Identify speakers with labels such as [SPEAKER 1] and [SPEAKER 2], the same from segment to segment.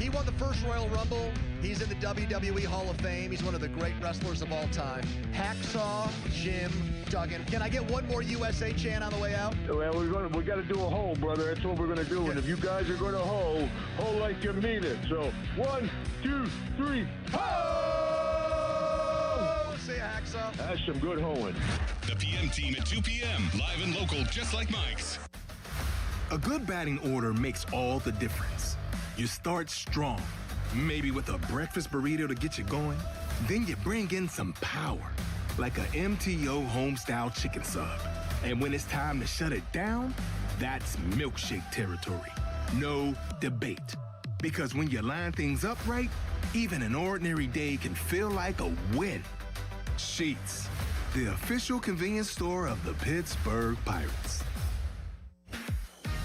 [SPEAKER 1] He won the first Royal Rumble. He's in the WWE Hall of Fame. He's one of the great wrestlers of all time. Hacksaw Jim Duggan. Can I get one more USA chant on the way out?
[SPEAKER 2] Well, we got to do a hole, brother. That's what we're going to do. And if you guys are going to hole like you mean it. So 1, 2, 3, ho!
[SPEAKER 1] Say Hacksaw.
[SPEAKER 2] That's some good hoeing.
[SPEAKER 3] The PM team at 2 p.m. Live and local, just like Mike's.
[SPEAKER 4] A good batting order makes all the difference. You start strong, maybe with a breakfast burrito to get you going. Then you bring in some power, like a MTO Homestyle Chicken Sub. And when it's time to shut it down, that's milkshake territory. No debate. Because when you line things up right, even an ordinary day can feel like a win. Sheetz, the official convenience store of the Pittsburgh Pirates.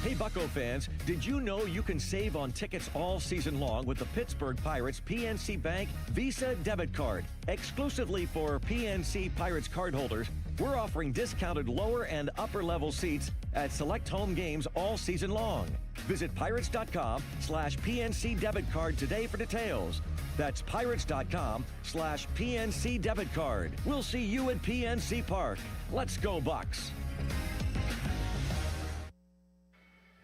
[SPEAKER 5] Hey, Bucco fans, did you know you can save on tickets all season long with the Pittsburgh Pirates PNC Bank Visa Debit Card? Exclusively for PNC Pirates cardholders, we're offering discounted lower and upper level seats at select home games all season long. Visit pirates.com/PNC Debit Card today for details. That's pirates.com/PNC Debit Card. We'll see you at PNC Park. Let's go, Bucks.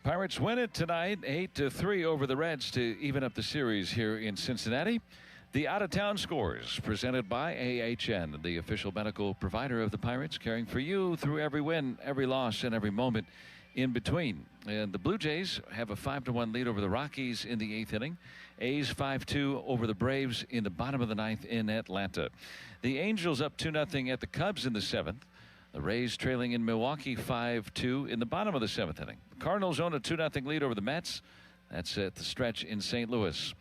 [SPEAKER 6] Pirates win it tonight, 8-3 over the Reds to even up the series here in Cincinnati. The out-of-town scores presented by AHN, the official medical provider of the Pirates, caring for you through every win, every loss, and every moment in between. And the Blue Jays have a 5-1 lead over the Rockies in the 8th inning. A's 5-2 over the Braves in the bottom of the 9th in Atlanta. The Angels up 2-0 at the Cubs in the 7th. The Rays trailing in Milwaukee 5-2 in the bottom of the 7th inning. The Cardinals own a 2-0 lead over the Mets. That's at the stretch in St. Louis.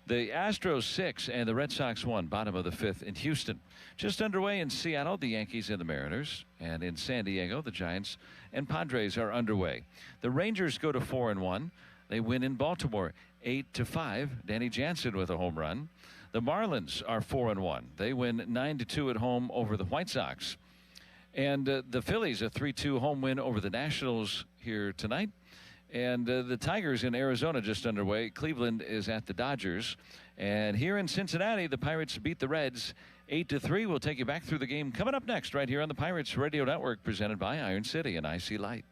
[SPEAKER 6] The Astros 6 and the Red Sox 1, bottom of the 5th in Houston. Just underway in Seattle, the Yankees and the Mariners. And in San Diego, the Giants and Padres are underway. The Rangers go to 4-1. They win in Baltimore 8-5. Danny Jansen with a home run. The Marlins are 4-1. They win 9-2 at home over the White Sox. And the Phillies, a 3-2 home win over the Nationals here tonight. And the Tigers in Arizona just underway. Cleveland is at the Dodgers. And here in Cincinnati, the Pirates beat the Reds 8-3. We'll take you back through the game coming up next right here on the Pirates Radio Network, presented by Iron City and IC Light.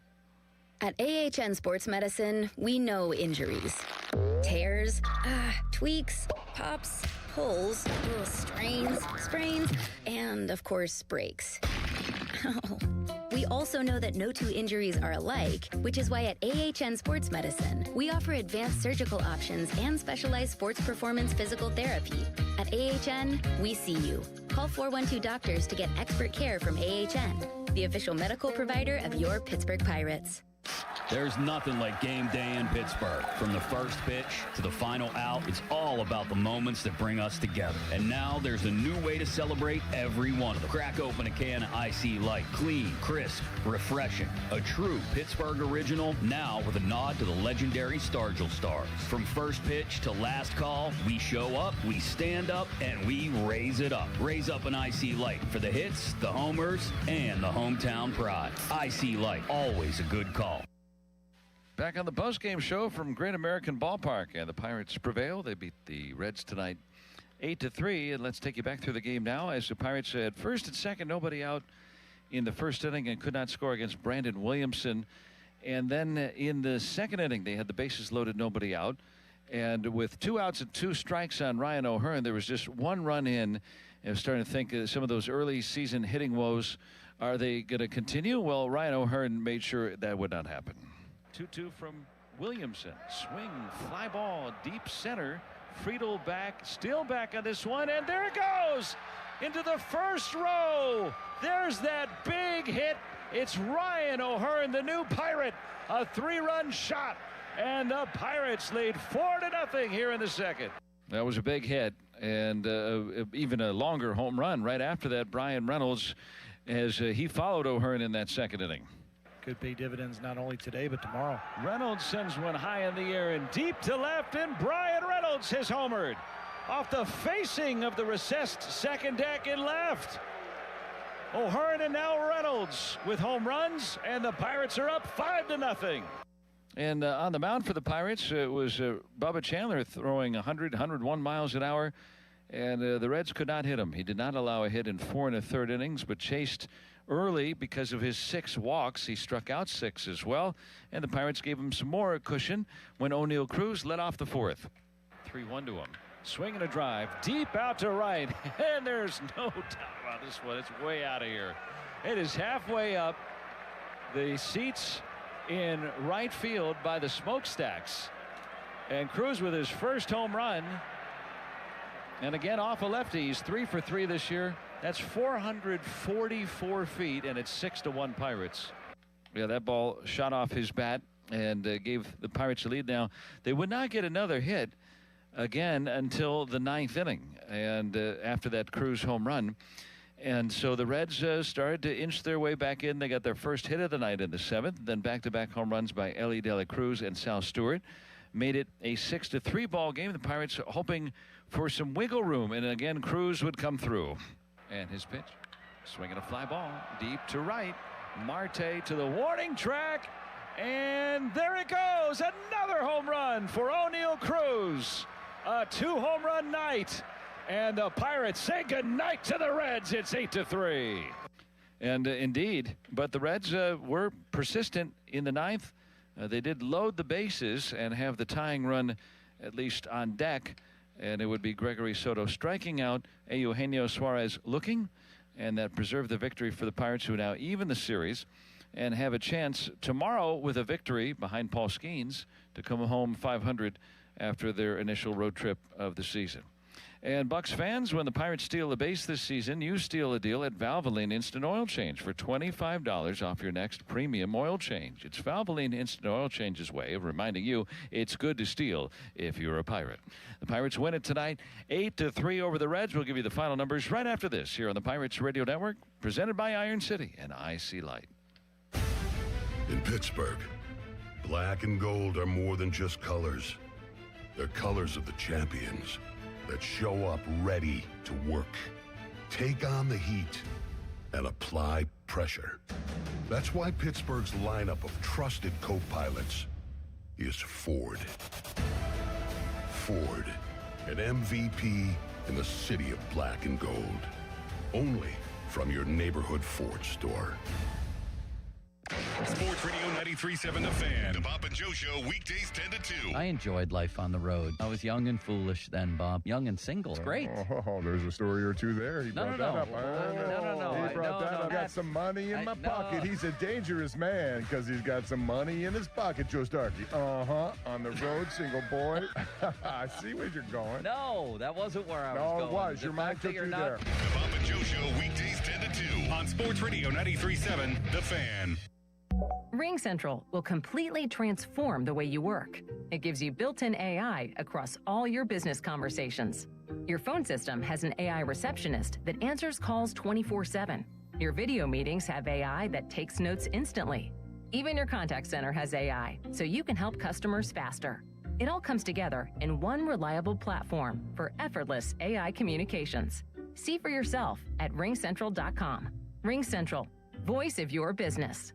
[SPEAKER 7] At AHN Sports Medicine, we know injuries. Tears, tweaks, pops, pulls, strains, sprains, and, of course, breaks. We also know that no two injuries are alike, which is why at AHN Sports Medicine, we offer advanced surgical options and specialized sports performance physical therapy. At AHN, we see you. Call 412-DOCTORS to get expert care from AHN, the official medical provider of your Pittsburgh Pirates.
[SPEAKER 8] There's nothing like game day in Pittsburgh. From the first pitch to the final out, it's all about the moments that bring us together. And now there's a new way to celebrate every one of them. Crack open a can of IC Light. Clean, crisp, refreshing. A true Pittsburgh original, now with a nod to the legendary Stargell Stars. From first pitch to last call, we show up, we stand up, and we raise it up. Raise up an IC Light for the hits, the homers, and the hometown pride. IC Light, always a good call.
[SPEAKER 6] Back on the postgame show from Great American Ballpark, and the Pirates prevail. They beat the Reds tonight 8-3, and let's take you back through the game now as the Pirates had first and second, nobody out in the first inning and could not score against Brandon Williamson. And then in the second inning, they had the bases loaded, nobody out. And with 2 outs and 2 strikes on Ryan O'Hearn, there was just 1 run in. I was starting to think some of those early season hitting woes, are they going to continue? Well, Ryan O'Hearn made sure that would not happen. 2-2 from Williamson. Swing, fly ball, deep center. Friedel back, still back on this one, and there it goes into the first row. There's that big hit. It's Ryan O'Hearn, the new Pirate. A 3-run shot, and the Pirates lead 4-0 here in the second. That was a big hit, and even a longer home run right after that. Brian Reynolds, as he followed O'Hearn in that second inning.
[SPEAKER 9] Could pay dividends not only today but tomorrow.
[SPEAKER 6] Reynolds sends one high in the air and deep to left, and Brian Reynolds has homered off the facing of the recessed second deck in left. O'Hearn and now Reynolds with home runs, and the Pirates are up 5-0. And on the mound for the Pirates, it was Bubba Chandler throwing 101 miles an hour, and the Reds could not hit him. He did not allow a hit in 4 1/3 innings, but chased early because of his 6 walks. He struck out 6 as well, and the Pirates gave him some more cushion when O'Neill Cruz led off the 4th. 3-1 to him. Swing and a drive deep out to right, and there's no doubt about this one. It's way out of here. It is halfway up the seats in right field by the smokestacks, and Cruz with his first home run, and again off a lefty. He's 3 for 3 this year. That's 444 feet, and it's 6-1 Pirates. Yeah, that ball shot off his bat and gave the Pirates a lead. Now they would not get another hit again until the 9th inning, and after that Cruz home run. And so the Reds started to inch their way back in. They got their first hit of the night in the 7th. Then back-to-back home runs by Elly De La Cruz and Sal Stewart made it a 6-3 ball game. The Pirates hoping for some wiggle room, and again Cruz would come through. And his pitch, swinging a fly ball deep to right. Marte to the warning track, and there it goes. Another home run for O'Neill Cruz. A 2-home run night. And the Pirates say goodnight to the Reds. It's 8-3. And indeed, but the Reds were persistent in the 9th. They did load the bases and have the tying run at least on deck. And it would be Gregory Soto striking out, Eugenio Suarez looking, and that preserved the victory for the Pirates, who now even the series and have a chance tomorrow with a victory behind Paul Skeens to come home 500 after their initial road trip of the season. And Bucks fans, when the Pirates steal a base this season, you steal a deal at Valvoline Instant Oil Change for $25 off your next premium oil change. It's Valvoline Instant Oil Change's way of reminding you it's good to steal if you're a Pirate. The Pirates win it tonight, 8-3 over the Reds. We'll give you the final numbers right after this here on the Pirates Radio Network, presented by Iron City and IC Light.
[SPEAKER 10] In Pittsburgh, black and gold are more than just colors. They're colors of the champions that show up ready to work, take on the heat, and apply pressure. That's why Pittsburgh's lineup of trusted co-pilots is Ford. Ford, an MVP in the city of black and gold. Only from your neighborhood Ford store.
[SPEAKER 3] Sports Radio 93.7 The Fan. The Bob and Joe Show, weekdays 10 to 2.
[SPEAKER 11] I enjoyed life on the road. I was young and foolish then, Bob. Young and single. It's great.
[SPEAKER 2] Oh, there's a story or two there. He brought that up.
[SPEAKER 11] No.
[SPEAKER 2] He brought that up. I've got some money in my pocket. He's a dangerous man because he's got some money in his pocket, Joe Starkey. On the road, single boy. I see where you're going.
[SPEAKER 11] No, that wasn't where I was going.
[SPEAKER 2] No, it was. Your mind took you there.
[SPEAKER 3] The Bob and Joe Show, weekdays 10 to 2 on Sports Radio 93.7 The Fan.
[SPEAKER 12] RingCentral will completely transform the way you work. It gives you built-in AI across all your business conversations. Your phone system has an AI receptionist that answers calls 24/7. Your video meetings have AI that takes notes instantly. Even your contact center has AI, so you can help customers faster. It all comes together in one reliable platform for effortless AI communications. See for yourself at ringcentral.com. RingCentral, voice of your business.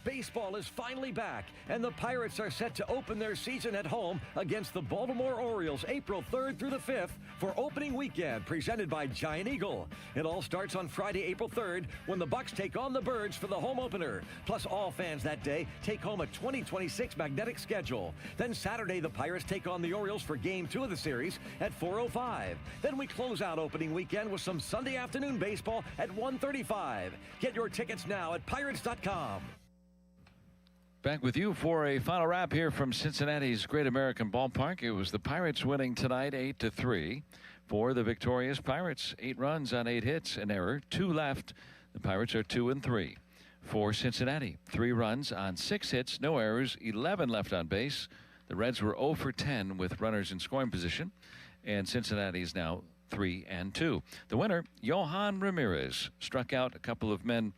[SPEAKER 5] Baseball is finally back, and the Pirates are set to open their season at home against the Baltimore Orioles April 3rd through the 5th for opening weekend, presented by Giant Eagle. It all starts on Friday, April 3rd, when the Bucks take on the Birds for the home opener. Plus, all fans that day take home a 2026 magnetic schedule. Then Saturday, the Pirates take on the Orioles for Game 2 of the series at 4:05. Then we close out opening weekend with some Sunday afternoon baseball at 1:35. Get your tickets now at Pirates.com.
[SPEAKER 6] Back with you for a final wrap here from Cincinnati's Great American Ballpark. It was the Pirates winning tonight 8-3 for the victorious Pirates. 8 runs on 8 hits, an error, 2 left. The Pirates are 2-3. For Cincinnati, 3 runs on 6 hits, no errors, 11 left on base. The Reds were 0 for 10 with runners in scoring position, and Cincinnati is now 3-2. The winner, Yohan Ramirez, struck out a couple of men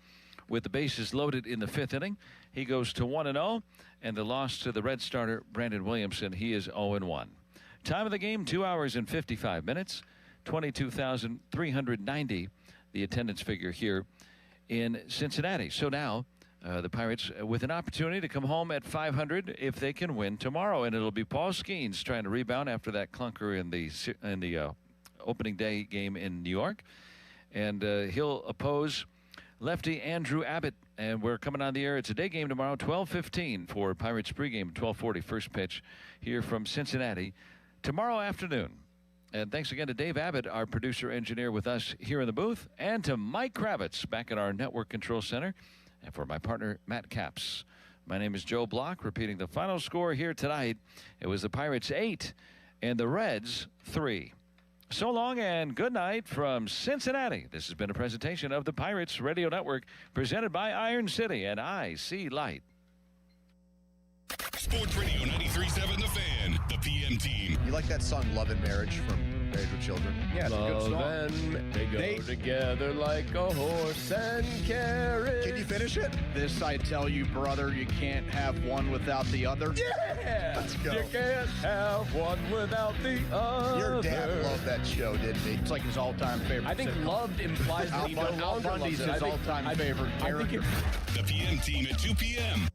[SPEAKER 6] with the bases loaded in the 5th inning. He goes to 1-0, and the loss to the Red starter, Brandon Williamson, he is 0-1. Time of the game, 2 hours and 55 minutes, 22,390, the attendance figure here in Cincinnati. So now The Pirates with an opportunity to come home at 500 if they can win tomorrow, and it'll be Paul Skeens trying to rebound after that clunker in the opening day game in New York, and he'll oppose lefty Andrew Abbott. And we're coming on the air. It's a day game tomorrow, 12:15 for Pirates pregame, 12:40 first pitch here from Cincinnati tomorrow afternoon. And thanks again to Dave Abbott, our producer engineer with us here in the booth, and to Mike Kravitz back at our network control center, and for my partner Matt Capps. My name is Joe Block, repeating the final score here tonight. It was the Pirates 8 and the Reds 3. So long and good night from Cincinnati. This has been a presentation of the Pirates Radio Network, presented by Iron City and I See Light.
[SPEAKER 3] Sports Radio 93.7 The Fan, the PM team.
[SPEAKER 1] You like that song Love and Marriage from Married with Children?
[SPEAKER 2] Yeah, it's a good song.
[SPEAKER 13] And they go together like a horse and carriage.
[SPEAKER 1] Can you finish it?
[SPEAKER 9] This I tell you, brother, you can't have one without the other.
[SPEAKER 13] Yeah!
[SPEAKER 1] Let's go.
[SPEAKER 13] You can't have one without the other.
[SPEAKER 1] Your dad loved that show, didn't he?
[SPEAKER 9] It's like his all-time favorite.
[SPEAKER 13] I think loved implies that he no
[SPEAKER 9] Al
[SPEAKER 13] longer
[SPEAKER 9] Bundy's
[SPEAKER 13] loves it.
[SPEAKER 9] his all-time favorite character.
[SPEAKER 3] The PM team at 2 p.m.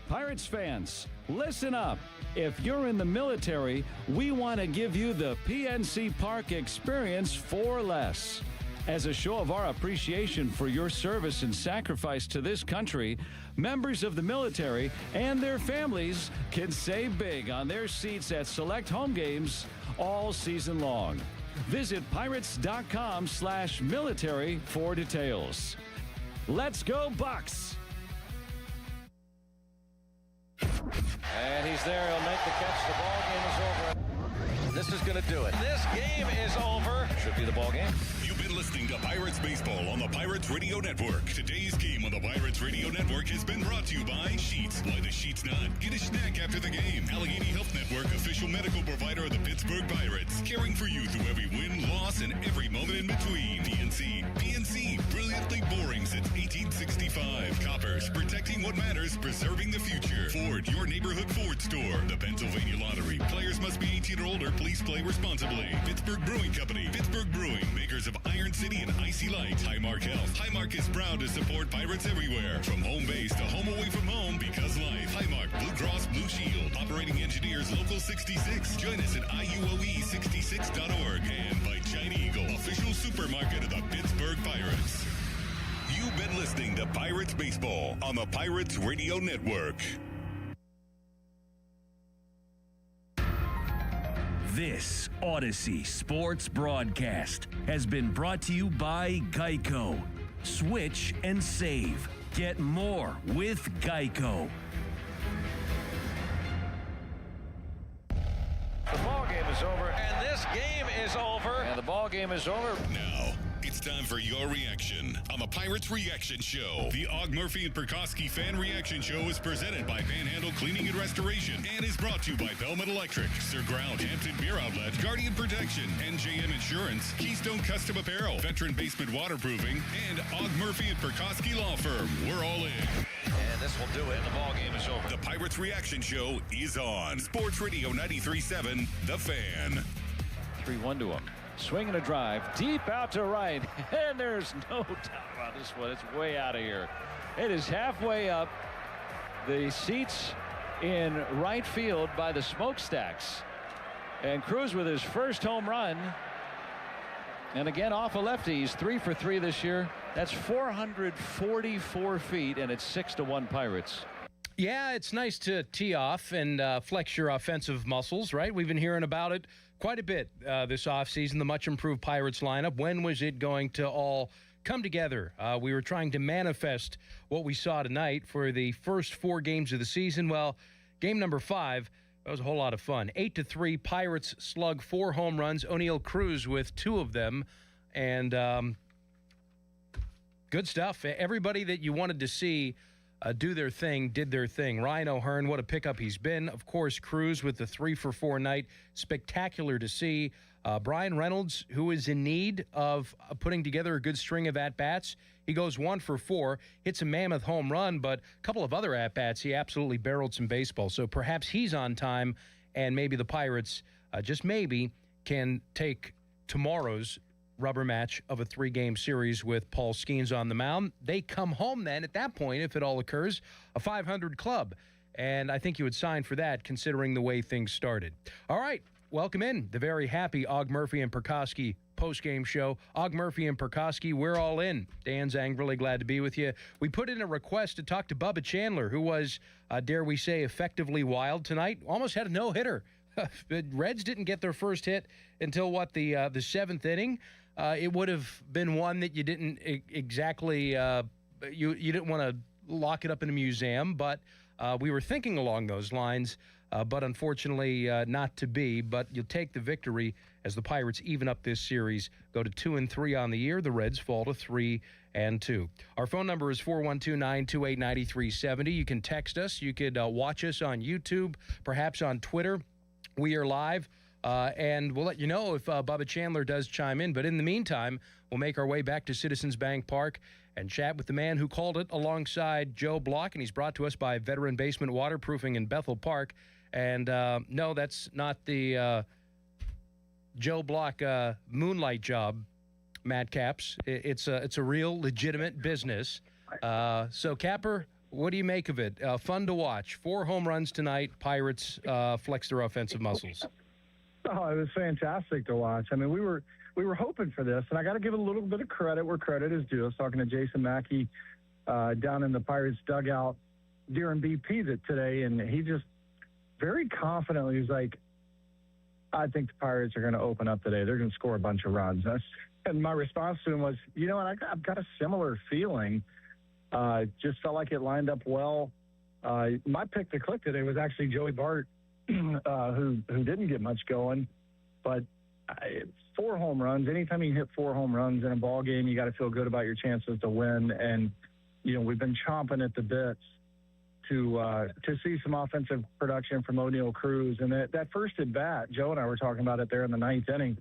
[SPEAKER 14] Pirates fans, listen up. If you're in the military, we want to give you the PNC Park experience for less. As a show of our appreciation for your service and sacrifice to this country, members of the military and their families can save big on their seats at select home games all season long. Visit pirates.com/military for details. Let's go, Bucks!
[SPEAKER 6] And he's there. He'll make the catch. The ball game is over. This is going to do it. This game is over. Should be the ball game.
[SPEAKER 3] You've been listening to Pirates Baseball on the Pirates Radio Network. Today's game on the Pirates Radio Network has been brought to you by Sheets. Why the Sheets not? Get a snack after the game. Allegheny Health Network, official medical provider of the Pittsburgh Pirates. Caring for you through every win, loss, and every moment in between. PNC, brilliantly boring since 1865. Coppers, protecting what matters, preserving the future. Ford, your neighborhood Ford store. The Pennsylvania Lottery. Players must be 18 or older. Please play responsibly. Pittsburgh Brewing Company. Pittsburgh Brewing, makers of Iron City and Icy Light. Highmark Health. Highmark is proud to support Pirates everywhere. From home base to home away from home, because life. Highmark, Blue Cross Blue Shield. Operating engineers, Local 66. Join us at IUOE66.org. And by China Eagle, official supermarket of the Pittsburgh Pirates. You've been listening to Pirates Baseball on the Pirates Radio Network.
[SPEAKER 15] This Odyssey Sports broadcast has been brought to you by Geico. Switch and save. Get more with Geico.
[SPEAKER 6] The ball game is over, and this game is over, and the ball game is over.
[SPEAKER 3] Now, it's time for your reaction on the Pirates Reaction Show. The Og Murphy and Perkowski Fan Reaction Show is presented by Panhandle Cleaning and Restoration and is brought to you by Bellman Electric, Sir Ground, Hampton Beer Outlet, Guardian Protection, NJM Insurance, Keystone Custom Apparel, Veteran Basement Waterproofing, and Og Murphy and Perkowski Law Firm. We're all in.
[SPEAKER 6] And this will do it. The ball game is over.
[SPEAKER 3] The Pirates Reaction Show is on Sports Radio 93.7 The Fan.
[SPEAKER 6] 3-1 to him. Swing and a drive deep out to right, and there's no doubt about this one. It's way out of here. It is halfway up the seats in right field by the smokestacks, and Cruz with his first home run, and again off a lefty. He's 3 for 3 this year. That's 444 feet, and it's 6-1 Pirates.
[SPEAKER 16] Yeah, it's nice to tee off and flex your offensive muscles, right? We've been hearing about it quite a bit this offseason, the much-improved Pirates lineup. When was it going to all come together? We were trying to manifest what we saw tonight for the first 4 games of the season. Well, game number 5, that was a whole lot of fun. 8-3, Pirates slug 4 home runs. O'Neal Cruz with 2 of them. And good stuff. Everybody that you wanted to see do their thing, did their thing. Ryan O'Hearn, what a pickup he's been. Of course, Cruz with the 3 for 4 night. Spectacular to see. Brian Reynolds, who is in need of putting together a good string of at-bats. He goes 1 for 4, hits a mammoth home run, but a couple of other at-bats, he absolutely barreled some baseball. So perhaps he's on time, and maybe the Pirates, just maybe, can take tomorrow's rubber match of a 3-game series with Paul Skeens on the mound. They come home then, at that point, if it all occurs, a 500 club. And I think you would sign for that, considering the way things started. All right, welcome in the very happy Og Murphy and Perkowski post-game show. Og Murphy and Perkowski, we're all in. Dan Zang, really glad to be with you. We put in a request to talk to Bubba Chandler, who was, dare we say, effectively wild tonight. Almost had a no-hitter. The Reds didn't get their first hit until, the 7th inning. It would have been one that you didn't exactly, you didn't want to lock it up in a museum, but we were thinking along those lines, but unfortunately not to be. But you'll take the victory as the Pirates even up this series, go to 2-3 on the year. The Reds fall to 3-2. Our phone number is 412-928-9370. You can text us. You could watch us on YouTube, perhaps on Twitter. We are live, and we'll let you know if Bubba Chandler does chime in. But in the meantime, we'll make our way back to Citizens Bank Park and chat with the man who called it alongside Joe Block, and he's brought to us by Veteran Basement Waterproofing in Bethel Park. And no, that's not the Joe Block moonlight job, Matt Caps. It's a real, legitimate business. So, Capper, what do you make of it? Fun to watch. 4 home runs tonight. Pirates flex their offensive muscles.
[SPEAKER 17] Oh, it was fantastic to watch. I mean, we were hoping for this, and I got to give a little bit of credit where credit is due. I was talking to Jason Mackey down in the Pirates dugout during BP today, and he just very confidently was like, I think the Pirates are going to open up today. They're going to score a bunch of runs. And my response to him was, you know what, I've got a similar feeling. Just felt like it lined up well. My pick to click today was actually Joey Bart, who didn't get much going. But 4 home runs, anytime you hit 4 home runs in a ball game, you got to feel good about your chances to win. And, we've been chomping at the bits to see some offensive production from O'Neal Cruz. And that first at bat, Joe and I were talking about it there in the 9th inning.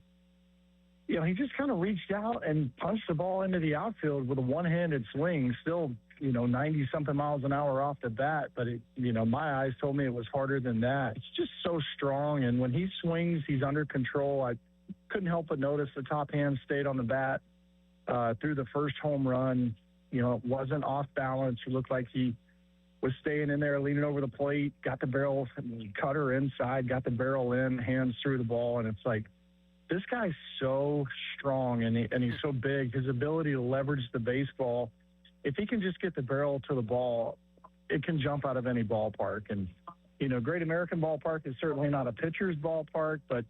[SPEAKER 17] He just kind of reached out and punched the ball into the outfield with a one-handed swing, still, 90-something miles an hour off the bat. But, my eyes told me it was harder than that. It's just so strong. And when he swings, he's under control. I couldn't help but notice the top hand stayed on the bat through the first home run. It wasn't off balance. It looked like he was staying in there, leaning over the plate, got the barrel cutter inside, got the barrel in, hands through the ball. And it's like, this guy's so strong and he's so big. His ability to leverage the baseball, if he can just get the barrel to the ball, it can jump out of any ballpark. And, Great American Ballpark is certainly not a pitcher's ballpark, but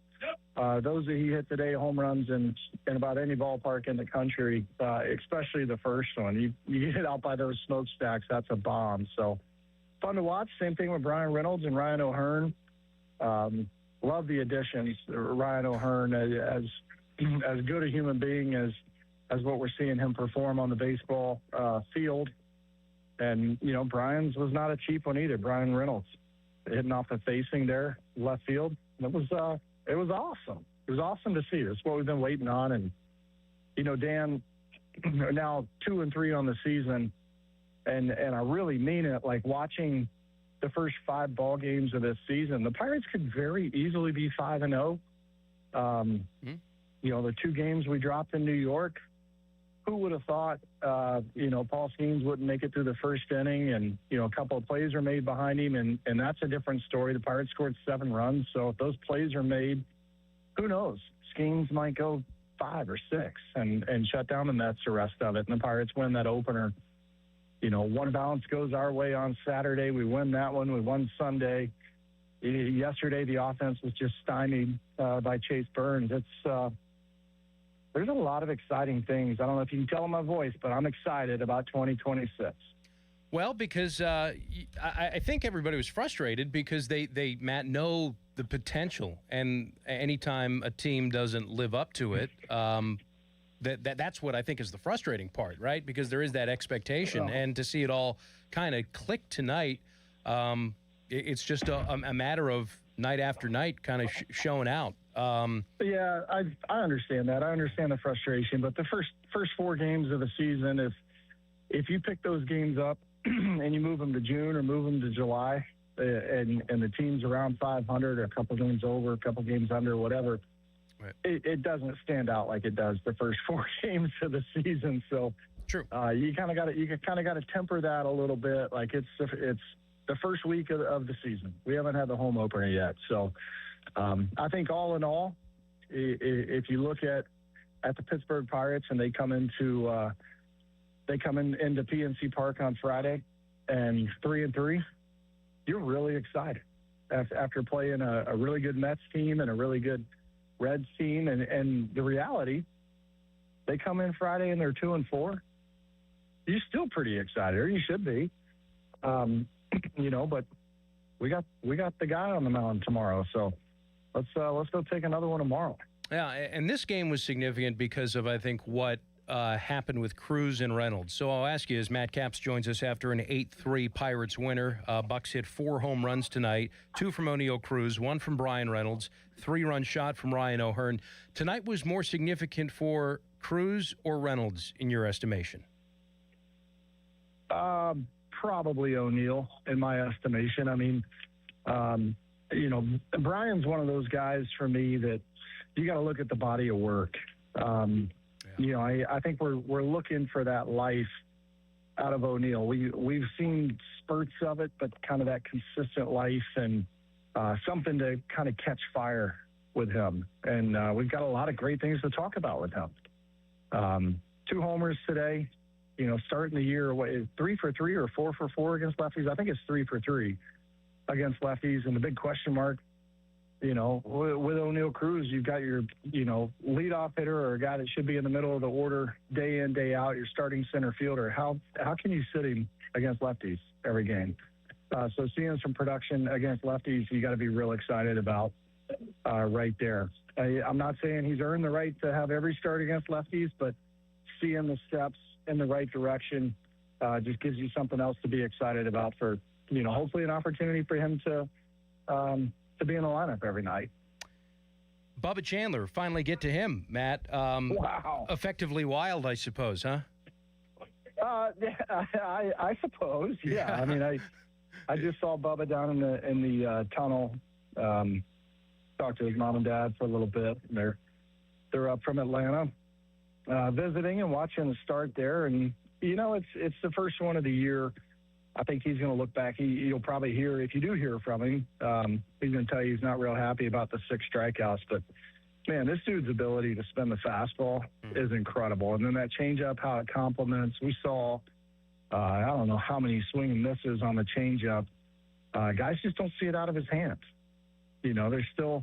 [SPEAKER 17] those that he hit today, home runs in about any ballpark in the country, especially the first one. You get out by those smokestacks, that's a bomb. So fun to watch. Same thing with Brian Reynolds and Ryan O'Hearn. Love the additions. Ryan O'Hearn, as good a human being as what we're seeing him perform on the baseball field. And, Brian's was not a cheap one either. Brian Reynolds hitting off the facing there, left field. It was awesome. It was awesome to see. That's what we've been waiting on. And, Dan, now 2-3 on the season, and I really mean it, like watching the first 5 ball games of this season, the Pirates could very easily be 5-0. The 2 games we dropped in New York, who would have thought, Paul Skeens wouldn't make it through the first inning, and, a couple of plays are made behind him, and that's a different story. The Pirates scored 7 runs, so if those plays are made, who knows? Skeens might go 5 or 6 and shut down the Mets the rest of it, and the Pirates win that opener. One bounce goes our way on Saturday. We win that one. We won Sunday. Yesterday, the offense was just stymied by Chase Burns. There's a lot of exciting things. I don't know if you can tell in my voice, but I'm excited about 2026.
[SPEAKER 16] Well, because I think everybody was frustrated because they Matt, know the potential. And anytime a team doesn't live up to it, that's what I think is the frustrating part, right? Because there is that expectation. And to see it all kind of click tonight, it's just a matter of night after night kind of showing out.
[SPEAKER 17] Yeah, I understand that. I understand the frustration. But the first 4 games of the season, if you pick those games up and you move them to June or move them to July, and the team's around 500 or a couple games over, a couple games under, whatever, it doesn't stand out like it does the first 4 games of the season. So
[SPEAKER 16] true.
[SPEAKER 17] You kind of got to temper that a little bit. Like it's the first week of the season. We haven't had the home opener yet. So I think all in all, if you look at the Pittsburgh Pirates and they come into PNC Park on Friday and 3-3, you're really excited after playing a really good Mets team and a really good Reds team. And the reality, they come in Friday and they're 2-4. You're still pretty excited, or you should be. But we got the guy on the mound tomorrow. So let's go take another one tomorrow.
[SPEAKER 16] Yeah, and this game was significant because of, I think, what happened with Cruz and Reynolds. So I'll ask you, as Matt Capps joins us after an 8-3 Pirates winner. Bucks hit 4 home runs tonight, 2 from O'Neill Cruz, 1 from Brian Reynolds, 3-run shot from Ryan O'Hearn. Tonight was more significant for Cruz or Reynolds, in your estimation?
[SPEAKER 17] Probably O'Neill, in my estimation. I mean, Brian's one of those guys for me that you got to look at the body of work. I think we're looking for that life out of O'Neill. We've seen spurts of it, but kind of that consistent life and something to kind of catch fire with him. And we've got a lot of great things to talk about with him. 2 homers today. Starting the year, 3 for 3 or 4 for 4 against lefties? I think it's 3 for 3 against lefties. And the big question mark, with O'Neill Cruz, you've got your, leadoff hitter or a guy that should be in the middle of the order day in, day out, your starting center fielder. How can you sit him against lefties every game? So seeing some production against lefties, you got to be real excited about right there. I'm not saying he's earned the right to have every start against lefties, but seeing the steps in the right direction just gives you something else to be excited about for, hopefully an opportunity for him to be in the lineup every night.
[SPEAKER 16] Bubba Chandler, finally get to him, Matt.
[SPEAKER 17] Wow.
[SPEAKER 16] Effectively wild, I suppose, huh?
[SPEAKER 17] I suppose, yeah. I mean, I just saw Bubba down in the tunnel, talked to his mom and dad for a little bit. They're up from Atlanta. Visiting and watching the start there, and it's the first one of the year. I think he's going to look back. You'll probably hear, if you do hear from him, he's going to tell you he's not real happy about the 6 strikeouts. But man, this dude's ability to spin the fastball is incredible. And then that changeup, how it complements. We saw, I don't know how many swing and misses on the changeup. Guys just don't see it out of his hands. There's still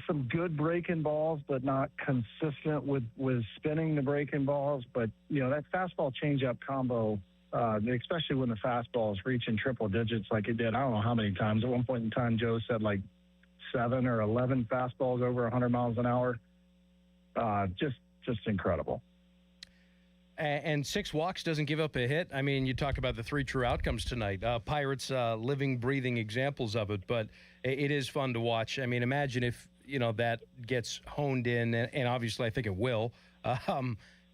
[SPEAKER 17] some good breaking balls, but not consistent with spinning the breaking balls. But, that fastball changeup combo, especially when the fastball is reaching triple digits like it did, I don't know how many times. At one point in time, Joe said like 7 or 11 fastballs over 100 miles an hour. Just incredible.
[SPEAKER 16] And 6 walks doesn't give up a hit. I mean, you talk about the 3 true outcomes tonight. Pirates living, breathing examples of it, but it is fun to watch. I mean, imagine if, that gets honed in, and obviously I think it will.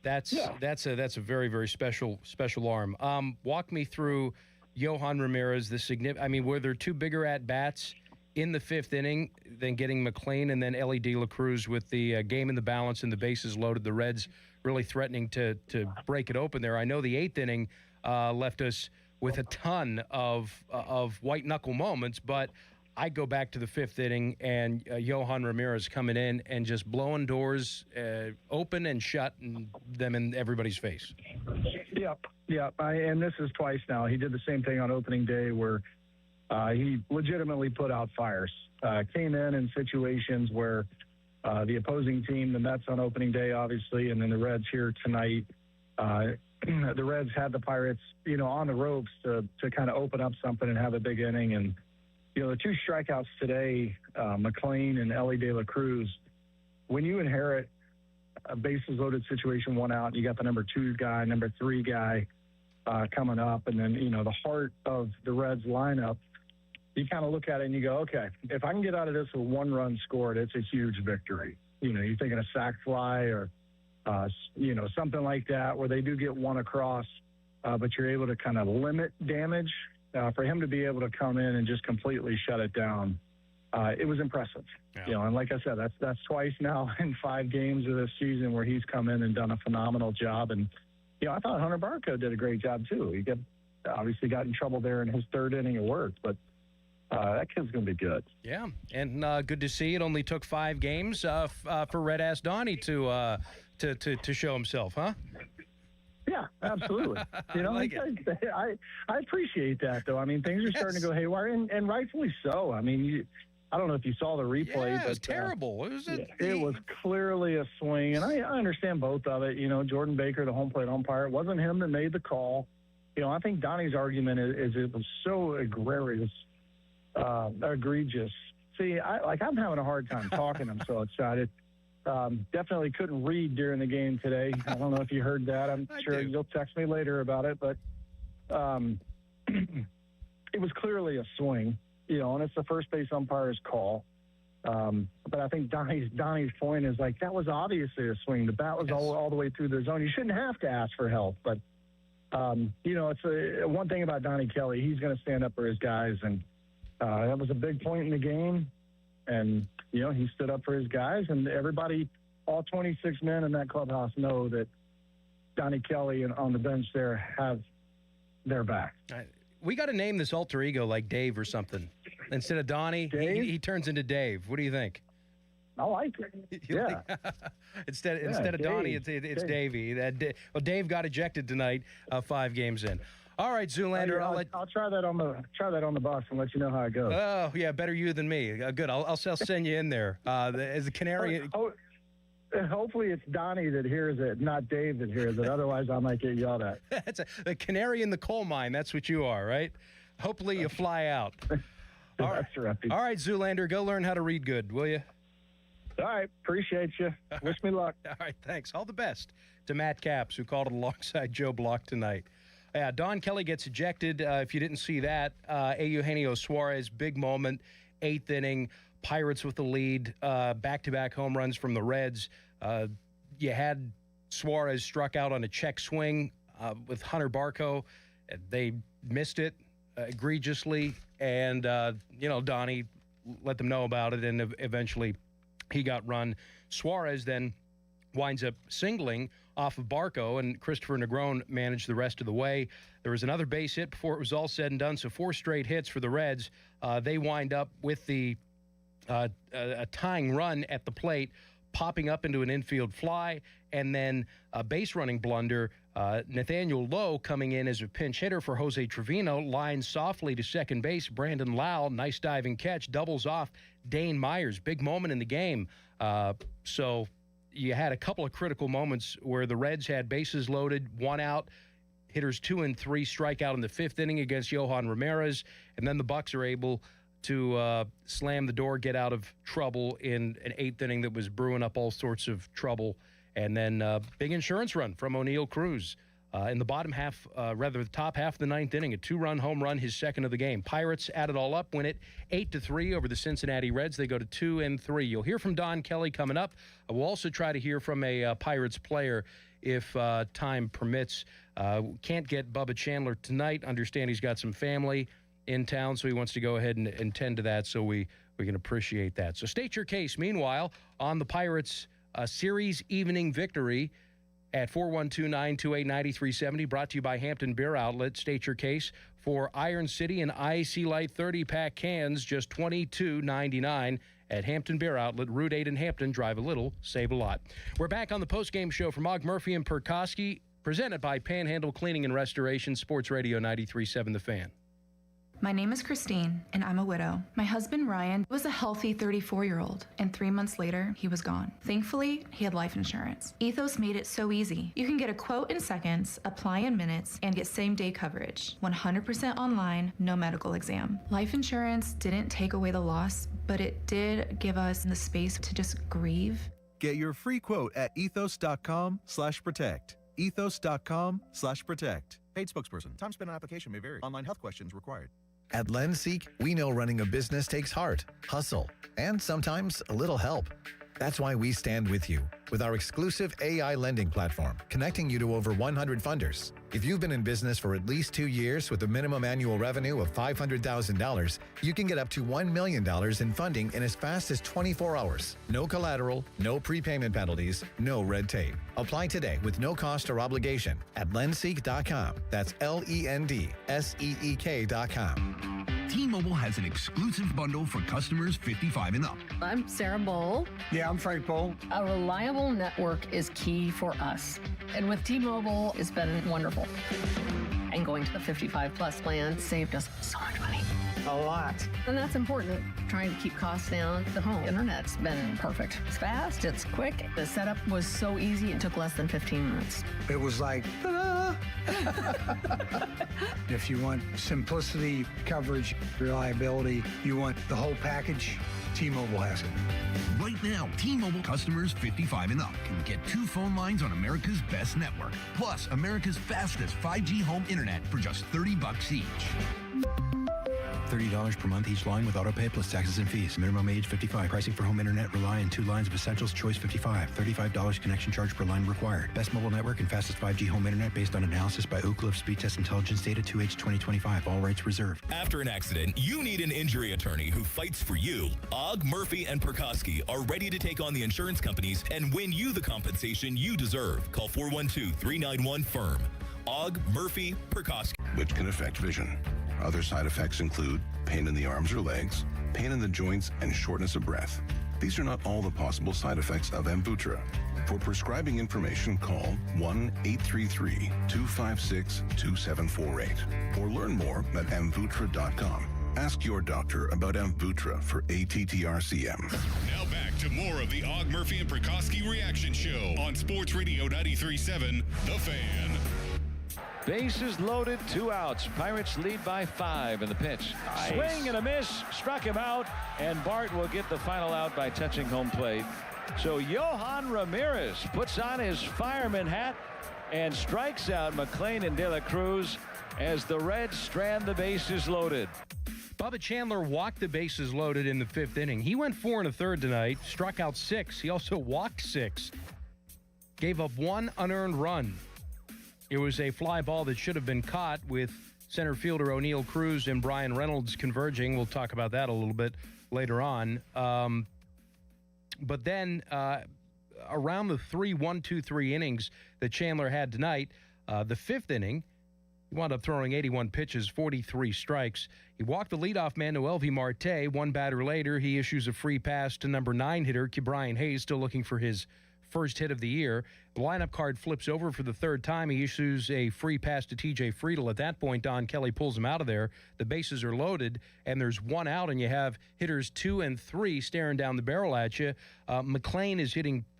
[SPEAKER 16] That's a very, very special arm. Walk me through Yohan Ramirez. Were there 2 bigger at-bats in the 5th inning than getting McLean and then Ellie De La Cruz with the game in the balance and the bases loaded, the Reds really threatening to break it open there? I know the 8th inning left us with a ton of white-knuckle moments, but I go back to the 5th inning and Yohan Ramirez coming in and just blowing doors open and shut and them in everybody's face.
[SPEAKER 17] Yep. And this is twice now. He did the same thing on opening day where he legitimately put out fires. Came in situations where the opposing team, the Mets on opening day, obviously, and then the Reds here tonight, the Reds had the Pirates, on the ropes to kind of open up something and have a big inning. And the 2 strikeouts today, McLean and Ellie De La Cruz, when you inherit a bases loaded situation, 1 out, you got the number 2 guy, number 3 guy coming up, and then, the heart of the Reds lineup, you kind of look at it and you go, okay, if I can get out of this with 1 run scored, it's a huge victory. You're thinking a sac fly or, something like that where they do get 1 across, but you're able to kind of limit damage. For him to be able to come in and just completely shut it down it was impressive. And like I said, that's twice now in 5 games of this season where he's come in and done a phenomenal job. And I thought Hunter Barco did a great job too. He obviously got in trouble there in his 3rd inning of work, but that kid's going to be good.
[SPEAKER 16] Yeah, and good to see. It only took 5 games for Red Ass Donnie to show himself, huh?
[SPEAKER 17] Yeah, absolutely. I appreciate that, though. I mean, things are starting to go haywire, and rightfully so. I mean, I don't know if you saw the replay.
[SPEAKER 16] It was terrible.
[SPEAKER 17] It was clearly a swing, and I understand both of it. Jordan Baker, the home plate umpire, it wasn't him that made the call. I think Donnie's argument is it was so egregious. See, I'm having a hard time talking. I'm so excited. Definitely couldn't read during the game today. I don't know if you heard that. I'm sure you'll text me later about it, but it was clearly a swing, and it's the first base umpire's call. But I think Donnie's point is that was obviously a swing. The bat was all the way through the zone. You shouldn't have to ask for help, but it's one thing about Donnie Kelly. He's going to stand up for his guys, and that was a big point in the game. And, he stood up for his guys, and everybody, all 26 men in that clubhouse know that Donnie Kelly and on the bench there have their back.
[SPEAKER 16] We got to name this alter ego like Dave or something. Instead of Donnie, he turns into Dave. What do you think?
[SPEAKER 17] I like it. Yeah.
[SPEAKER 16] Instead of Donnie, it's Davey. Dave got ejected tonight, 5 games in. All right, Zoolander.
[SPEAKER 17] I'll try that on the bus and let you know how it goes.
[SPEAKER 16] Oh yeah, better you than me. Good. I'll send you in there as a canary.
[SPEAKER 17] Hopefully it's Donnie that hears it, not Dave that hears it. Otherwise, I might get yelled at.
[SPEAKER 16] That's a canary in the coal mine. That's what you are, right? Hopefully you fly out. All right, Zoolander. Go learn how to read good, will you?
[SPEAKER 17] All right, appreciate you. Wish me luck.
[SPEAKER 16] All right, thanks. All the best to Matt Capps, who called it alongside Joe Block tonight. Yeah, Don Kelly gets ejected. If you didn't see that, Eugenio Suarez, big moment, 8th inning, Pirates with the lead, back-to-back home runs from the Reds. You had Suarez struck out on a check swing with Hunter Barco. They missed it egregiously, and, Donnie let them know about it, and eventually he got run. Suarez then winds up singling off of Barco, and Christopher Negron managed the rest of the way. There was another base hit before it was all said and done, so 4 straight hits for the Reds. They wind up with a tying run at the plate, popping up into an infield fly, and then a base-running blunder. Nathaniel Lowe coming in as a pinch hitter for Jose Trevino, lines softly to second base. Brandon Lau, nice diving catch, doubles off Dane Myers. Big moment in the game. So you had a couple of critical moments where the Reds had bases loaded, 1 out, hitters 2 and 3 strike out in the 5th inning against Johan Ramirez, and then the Bucks are able to slam the door, get out of trouble in an 8th inning that was brewing up all sorts of trouble. And then big insurance run from O'Neill Cruz in the bottom half, the top half of the 9th inning, a 2-run home run, his 2nd of the game. Pirates add it all up, win it 8-3 over the Cincinnati Reds. They go to 2-3. You'll hear from Don Kelly coming up. We'll also try to hear from a Pirates player if time permits. Can't get Bubba Chandler tonight. Understand he's got some family in town, so he wants to go ahead and tend to that, so we can appreciate that. So state your case, meanwhile, on the Pirates' series evening victory at 412-928-9370, brought to you by Hampton Beer Outlet. State your case for Iron City and IC Light 30-pack cans, just $22.99 at Hampton Beer Outlet, Route 8 in Hampton. Drive a little, save a lot. We're back on the postgame show from Og Murphy and Perkoski, presented by Panhandle Cleaning and Restoration, Sports Radio 93.7 The Fan.
[SPEAKER 18] My name is Christine, and I'm a widow. My husband, Ryan, was a healthy 34-year-old, and 3 months later, he was gone. Thankfully, he had life insurance. Ethos made it so easy. You can get a quote in seconds, apply in minutes, and get same-day coverage. 100% online, no medical exam. Life insurance didn't take away the loss, but it did give us the space to just grieve.
[SPEAKER 19] Get your free quote at ethos.com/protect. Ethos.com/protect. Paid spokesperson. Time spent on application may vary. Online health questions required.
[SPEAKER 20] At LendSeek, we know running a business takes heart, hustle, and sometimes a little help. That's why we stand with you with our exclusive AI lending platform, connecting you to over 100 funders. If you've been in business for at least 2 years with a minimum annual revenue of $500,000, you can get up to $1 million in funding in as fast as 24 hours. No collateral, no prepayment penalties, no red tape. Apply today with no cost or obligation at lendseek.com. That's LENDSEEK.com.
[SPEAKER 21] T-Mobile has an exclusive bundle for customers 55 and up.
[SPEAKER 22] I'm Sarah Bowl.
[SPEAKER 21] Yeah, I'm Frank Bowl.
[SPEAKER 22] A reliable network is key for us. And with T-Mobile, it's been wonderful. And going to the 55-plus plan saved us so much money.
[SPEAKER 21] A lot.
[SPEAKER 22] And that's important. Trying to keep costs down. The home internet's been perfect. It's fast, it's quick. The setup was so easy, it took less than 15 minutes.
[SPEAKER 21] It was like, ta-da! If you want simplicity, coverage, reliability, you want the whole package, T-Mobile has it. Right now, T-Mobile customers 55 and up can get 2 phone lines on America's best network, plus America's fastest 5G home internet for just $30 each. $30 per month each line with autopay plus taxes and fees. Minimum age 55. Pricing for home internet rely on 2 lines of Essentials Choice 55. $35 connection charge per line required. Best mobile network and fastest 5G home internet based on analysis by Ookla of Speed Test Intelligence data 2H 2025. All rights reserved.
[SPEAKER 23] After an accident, you need an injury attorney who fights for you. Ogg, Murphy, and Perkoski are ready to take on the insurance companies and win you the compensation you deserve. Call 412-391-FIRM. Ogg, Murphy, Perkoski.
[SPEAKER 10] Which can affect vision. Other side effects include pain in the arms or legs, pain in the joints, and shortness of breath. These are not all the possible side effects of Amvuttra. For prescribing information, call 1-833-256-2748 or learn more at Amvuttra.com. Ask your doctor about Amvuttra for ATTRCM.
[SPEAKER 3] Now back to more of the Ogg, Murphy, and Perkoski Reaction Show on Sports Radio 93.7, The Fan.
[SPEAKER 6] Bases loaded, 2 outs. Pirates lead by 5 in the pitch. Nice. Swing and a miss, struck him out, and Bart will get the final out by touching home plate. So Yohan Ramirez puts on his fireman hat and strikes out McLean and De La Cruz as the Reds strand the bases loaded.
[SPEAKER 16] Bubba Chandler walked the bases loaded in the 5th inning. He went 4 1/3 tonight, struck out 6. He also walked 6, gave up 1 unearned run. It was a fly ball that should have been caught with center fielder O'Neill Cruz and Brian Reynolds converging. We'll talk about that a little bit later on. But then around the 1-2-3 innings that Chandler had tonight, the 5th inning, he wound up throwing 81 pitches, 43 strikes. He walked the leadoff man, Noelvi Marte. 1 batter later, he issues a free pass to number 9 hitter, Ke'Bryan Hayes, still looking for his first hit of the year. The lineup card flips over for the 3rd time. He issues a free pass to TJ Friedl. At that point, Don Kelly pulls him out of there. The bases are loaded, and there's 1 out, and you have hitters 2 and 3 staring down the barrel at you. McLean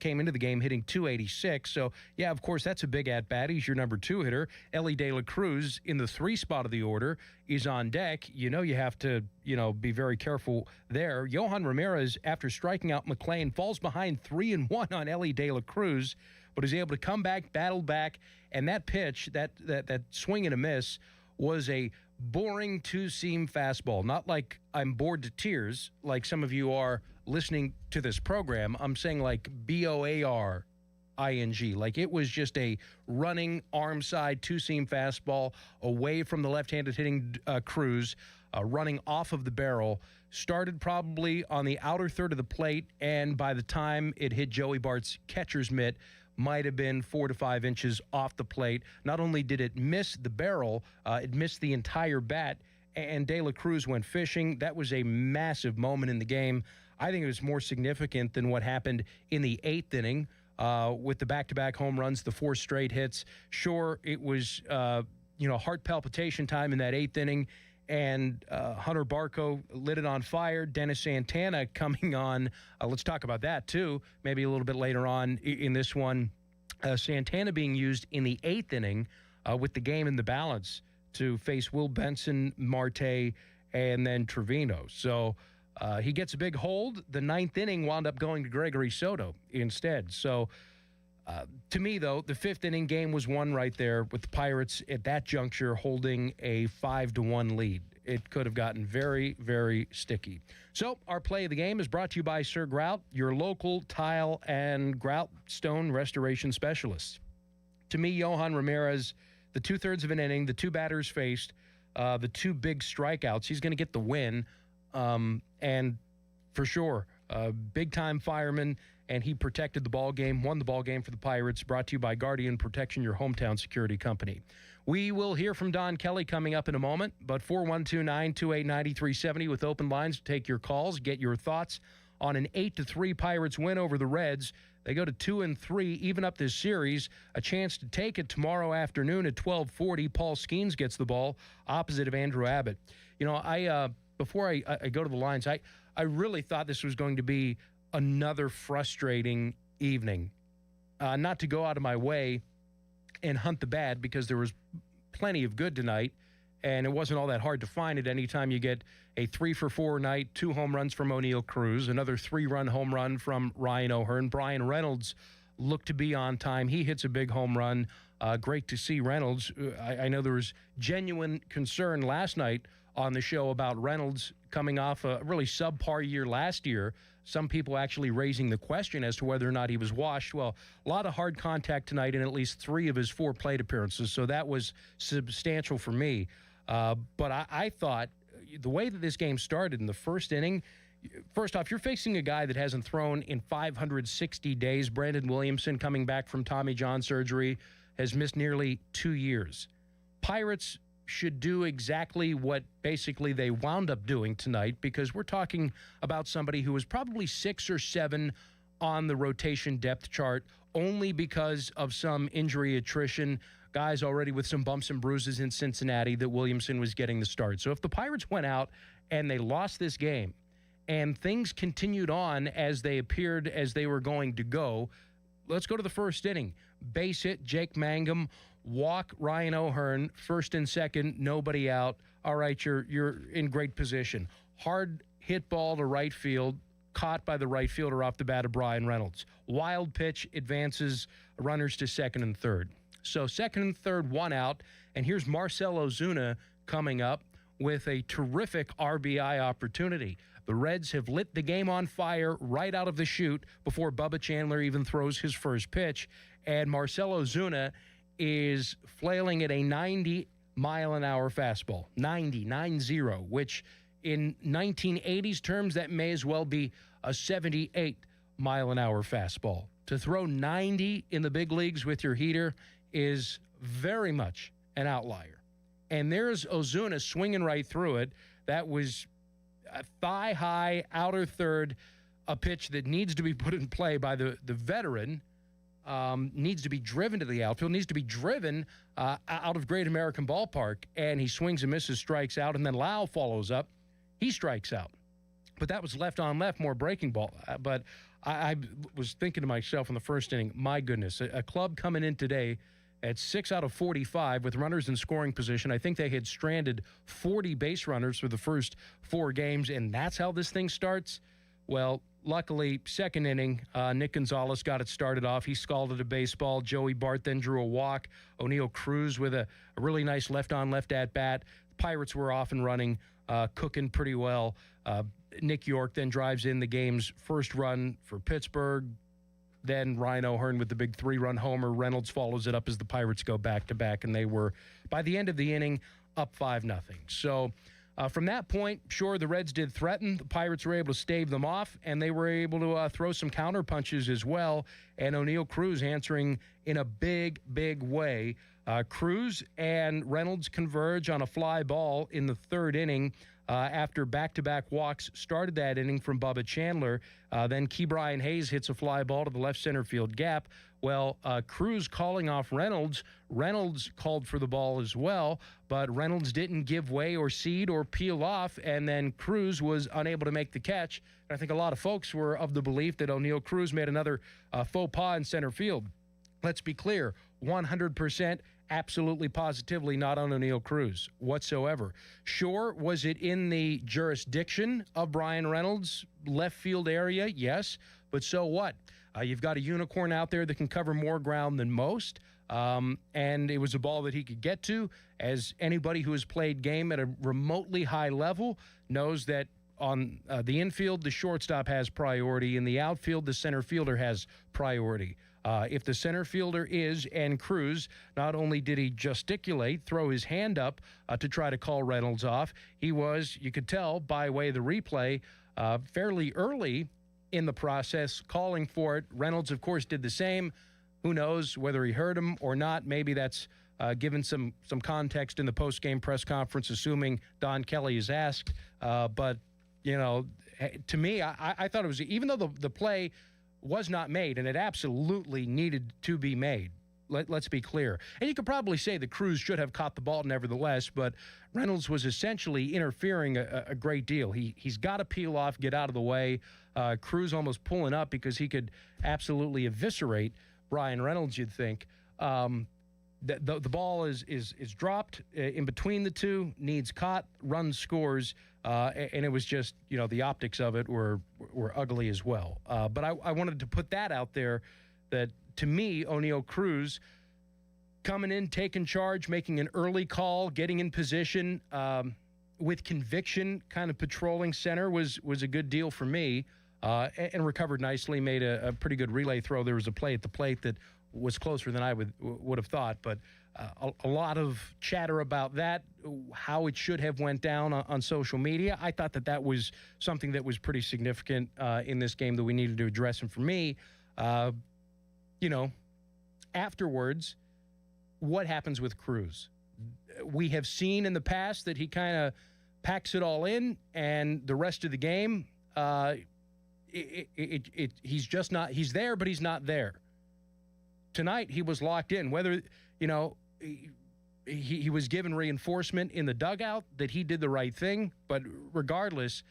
[SPEAKER 16] came into the game hitting .286. So, yeah, of course, that's a big at-bat. He's your number 2 hitter. Elly De La Cruz in the 3 spot of the order is on deck. You have to, be very careful there. Yohan Ramirez, after striking out McLean, falls behind 3-1 on Elly De La Cruz, but is able to come back, battle back, and that pitch, that swing and a miss, was a boring 2-seam fastball. Not like I'm bored to tears, like some of you are listening to this program. I'm saying like BOARING. Like it was just a running arm side 2-seam fastball away from the left-handed hitting Cruz, running off of the barrel. Started probably on the outer third of the plate, and by the time it hit Joey Bart's catcher's mitt, might have been 4 to 5 inches off the plate. Not only did it miss the barrel, it missed the entire bat, and De La Cruz went fishing. That was a massive moment in the game. I think it was more significant than what happened in the 8th inning with the back-to-back home runs, the 4 straight hits. Sure, it was heart palpitation time in that 8th inning, and Hunter Barco lit it on fire. Dennis Santana coming on. Let's talk about that, too, maybe a little bit later on in this one. Santana being used in the 8th inning with the game in the balance to face Will Benson, Marte, and then Trevino. So he gets a big hold. The 9th inning wound up going to Gregory Soto instead. So to me, though, the 5th inning game was won right there with the Pirates at that juncture holding a 5-1 lead. it could have gotten very, very sticky. So our play of the game is brought to you by Sir Grout, your local tile and grout stone restoration specialist. To me, Johan Ramirez, the 2/3 of an inning, the two batters faced, the two big strikeouts, he's going to get the win. And for sure, big-time fireman, and he protected the ball game, won the ball game for the Pirates, brought to you by Guardian Protection, your hometown security company. We will hear from Don Kelly coming up in a moment, but 412-928-9370 with open lines to take your calls, get your thoughts on an 8-3 Pirates win over the Reds. They go to 2-3, even up this series. A chance to take it tomorrow afternoon at 12:40. Paul Skeens gets the ball opposite of Andrew Abbott. You know, before I go to the lines, I really thought this was going to be another frustrating evening. Not to go out of my way and hunt the bad, because there was plenty of good tonight, and it wasn't all that hard to find it. Anytime you get a 3-for-4 night, 2 home runs from O'Neill Cruz, another 3-run home run from Ryan O'Hearn. Brian Reynolds looked to be on time. He hits a big home run. Great to see Reynolds. I know there was genuine concern last night on the show about Reynolds coming off a really subpar year last year. Some people actually raising the question as to whether or not he was washed. Well, a lot of hard contact tonight in at least 3 of his 4 plate appearances, so that was substantial for me. But I thought the way that this game started in the first inning, first off, you're facing a guy that hasn't thrown in 560 days. Brandon Williamson, coming back from Tommy John surgery, has missed nearly 2 years. Pirates should do exactly what basically they wound up doing tonight, because we're talking about somebody who was probably 6 or 7 on the rotation depth chart, only because of some injury attrition, guys already with some bumps and bruises in Cincinnati, that Williamson was getting the start. So if the Pirates went out and they lost this game and things continued on as they appeared as they were going to go, let's go to the first inning. Base hit, Jake Mangum. Walk, Ryan O'Hearn. First and second, nobody out. All right, you're in great position. Hard hit ball to right field, caught by the right fielder off the bat of Brian Reynolds. Wild pitch, advances runners to second and third. So second and third, 1 out. And here's Marcell Ozuna coming up with a terrific RBI opportunity. The Reds have lit the game on fire right out of the chute before Bubba Chandler even throws his first pitch. And Marcell Ozuna is flailing at a 90-mile-an-hour fastball, 90, which in 1980s terms, that may as well be a 78-mile-an-hour fastball. To throw 90 in the big leagues with your heater is very much an outlier. And there's Ozuna swinging right through it. That was a thigh-high, outer third, a pitch that needs to be put in play by the veteran. Needs to be driven to the outfield, needs to be driven out of Great American Ballpark, and he swings and misses, strikes out, and then Lau follows up. He strikes out. But that was left on left, more breaking ball. But I was thinking to myself in the first inning, my goodness, a club coming in today at 6 out of 45 with runners in scoring position. I think they had stranded 40 base runners for the first 4 games, and that's how this thing starts. Well, luckily, second inning, Nick Gonzalez got it started off. He scalded a baseball. Joey Bart then drew a walk. O'Neill Cruz with a really nice left-on-left at-bat. Pirates were off and running, cooking pretty well. Nick York then drives in the game's first run for Pittsburgh. Then Ryan O'Hearn with the big 3-run homer. Reynolds follows it up as the Pirates go back-to-back, and they were, by the end of the inning, up 5-0. So from that point, sure, the Reds did threaten. The Pirates were able to stave them off, and they were able to throw some counter punches as well, and O'Neill Cruz answering in a big, big way. Cruz and Reynolds converge on a fly ball in the third inning after back-to-back walks started that inning from Bubba Chandler. Then Ke'Bryan Hayes hits a fly ball to the left center field gap. Well, Cruz calling off Reynolds. Reynolds called for the ball as well, but Reynolds didn't give way or cede or peel off, and then Cruz was unable to make the catch. And I think a lot of folks were of the belief that O'Neill Cruz made another faux pas in center field. Let's be clear, 100%, absolutely positively not on O'Neill Cruz whatsoever. Sure, was it in the jurisdiction of Brian Reynolds' left field area? Yes. but so what? You've got a unicorn out there that can cover more ground than most, and it was a ball that he could get to. As anybody who has played game at a remotely high level knows that on the infield, the shortstop has priority. In the outfield, the center fielder has priority. If the center fielder is and Cruz, not only did he gesticulate, throw his hand up to try to call Reynolds off, he was, you could tell by way of the replay, fairly early in the process, calling for it. Reynolds, of course, did the same. Who knows whether he heard him or not? Maybe that's given some context in the post-game press conference, assuming Don Kelly is asked. But, you know, to me, I thought it was, even though the play was not made, and it absolutely needed to be made. Let's be clear. And you could probably say that Cruz should have caught the ball nevertheless, but Reynolds was essentially interfering a great deal. He's got to peel off, get out of the way. Cruz almost pulling up because he could absolutely eviscerate Bryan Reynolds, you'd think. The ball is dropped in between the two, needs caught, run scores, and it was just, you know, the optics of it were ugly as well. But I wanted to put that out there that, to me, Oneil Cruz coming in, taking charge, making an early call, getting in position with conviction, kind of patrolling center was a good deal for me, and recovered nicely, made a pretty good relay throw. There was a play at the plate that was closer than I would have thought, but a lot of chatter about that, how it should have went down on social media. I thought that was something that was pretty significant in this game that we needed to address. And for me, you know, afterwards, what happens with Cruz? We have seen in the past that he kind of packs it all in, and the rest of the game, he's just not, he's there, but he's not there. Tonight, he was locked in. Whether, you know, he was given reinforcement in the dugout that he did the right thing, but regardless,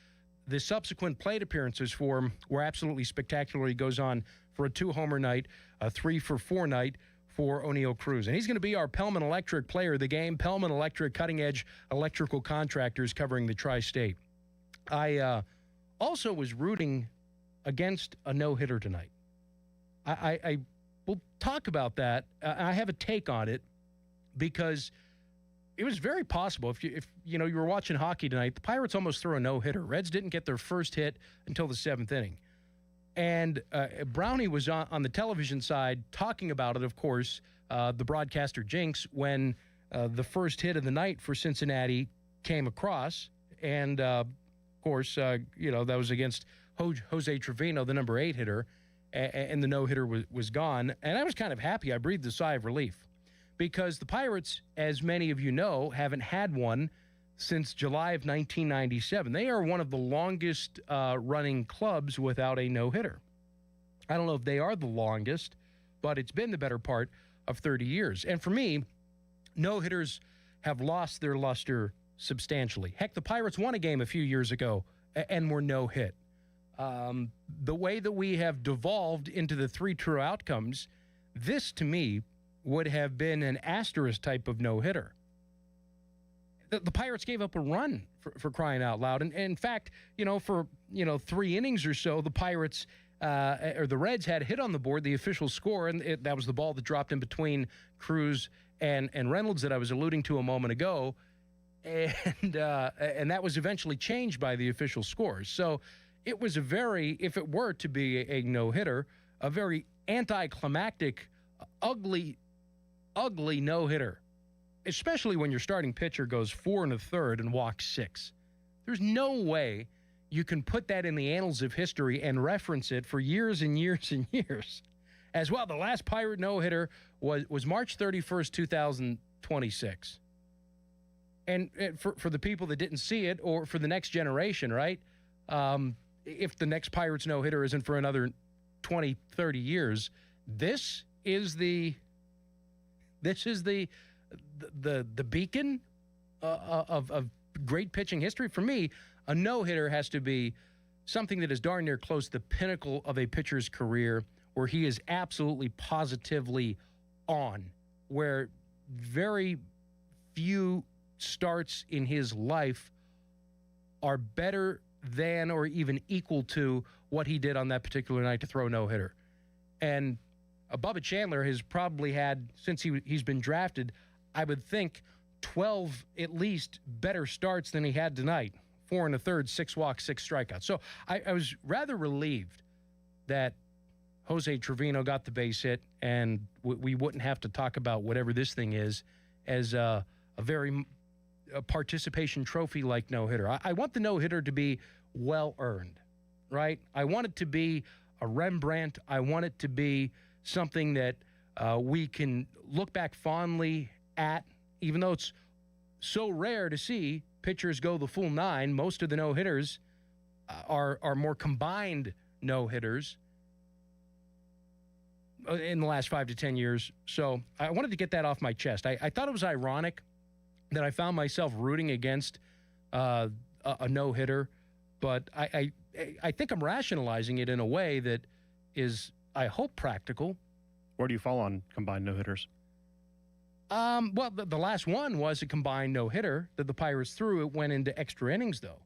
[SPEAKER 16] the subsequent plate appearances for him were absolutely spectacular. He goes on for a 2-homer night, a 3-for-4 night for Oneil Cruz. And he's going to be our Pellman Electric player of the game. Pellman Electric, cutting-edge electrical contractors covering the tri-state. I also was rooting against a no-hitter tonight. I will talk about that. I have a take on it because it was very possible. If you know, you were watching hockey tonight, the Pirates almost threw a no-hitter. Reds didn't get their first hit until the 7th inning. And Brownie was on the television side talking about it, of course, the broadcaster Jinx, when the first hit of the night for Cincinnati came across. And, of course, you know, that was against Jose Trevino, the number 8 hitter, and the no-hitter was gone. And I was kind of happy. I breathed a sigh of relief because the Pirates, as many of you know, haven't had one since July of 1997. They are one of the longest running clubs without a no-hitter. I don't know if they are the longest, but it's been the better part of 30 years. And for me, no-hitters have lost their luster substantially. Heck, the Pirates won a game a few years ago and were no-hit. The way that we have devolved into the 3 true outcomes, this to me would have been an asterisk type of no-hitter. The Pirates gave up a run for crying out loud. And in fact, you know, for, 3 innings or so, the Pirates or the Reds had a hit on the board, the official score, and that was the ball that dropped in between Cruz and Reynolds that I was alluding to a moment ago. And that was eventually changed by the official scores. So it was if it were to be a no-hitter, a very anticlimactic, ugly no-hitter. Especially when your starting pitcher goes 4 1/3 and walks 6. There's no way you can put that in the annals of history and reference it for years and years and years. As well, the last Pirate no-hitter was March 31st, 2026. And for the people that didn't see it, or for the next generation, right? If the next Pirates no-hitter isn't for another 20, 30 years, this is the beacon of great pitching history. For me, a no-hitter has to be something that is darn near close to the pinnacle of a pitcher's career, where he is absolutely positively on, where very few starts in his life are better than or even equal to what he did on that particular night to throw a no-hitter. And Bubba Chandler has probably had, since he's been drafted, I would think 12 at least better starts than he had tonight. 4 1/3, 6 walks, 6 strikeouts. So I was rather relieved that Jose Trevino got the base hit, and we wouldn't have to talk about whatever this thing is as a participation trophy-like no-hitter. I want the no-hitter to be well-earned, right? I want it to be a Rembrandt. I want it to be something that we can look back fondly at, even though it's so rare to see pitchers go the full 9. Most of the no-hitters are more combined no-hitters in the last 5 to 10 years. So I wanted to get that off my chest. I thought it was ironic that I found myself rooting against a no-hitter, but I think I'm rationalizing it in a way that is, I hope, practical.
[SPEAKER 4] Where do you fall on combined no-hitters?
[SPEAKER 16] Well, the last one was a combined no-hitter that the Pirates threw. It went into extra innings, though.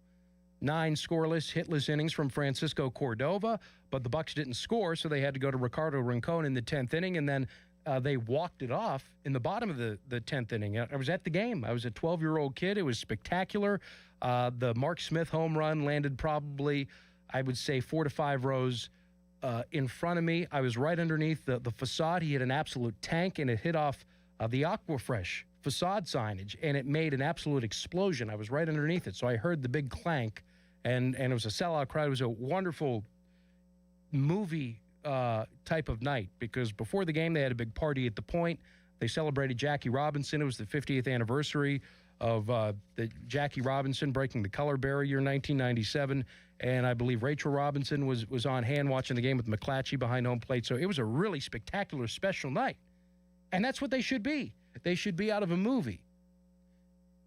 [SPEAKER 16] 9 scoreless, hitless innings from Francisco Cordova, but the Bucs didn't score, so they had to go to Ricardo Rincon in the 10th inning, and then they walked it off in the bottom of the 10th inning. I was at the game. I was a 12-year-old kid. It was spectacular. The Mark Smith home run landed probably, I would say, 4 to 5 rows in front of me. I was right underneath the facade. He hit an absolute tank, and it hit off the Aquafresh facade signage, and it made an absolute explosion. I was right underneath it, so I heard the big clank, and it was a sellout crowd. It was a wonderful movie type of night, because before the game they had a big party at the Point. They celebrated Jackie Robinson. It was the 50th anniversary of the Jackie Robinson breaking the color barrier in 1997, and I believe Rachel Robinson was on hand watching the game with McClatchy behind home plate. So it was a really spectacular, special night, and that's what they should be. They should be out of a movie.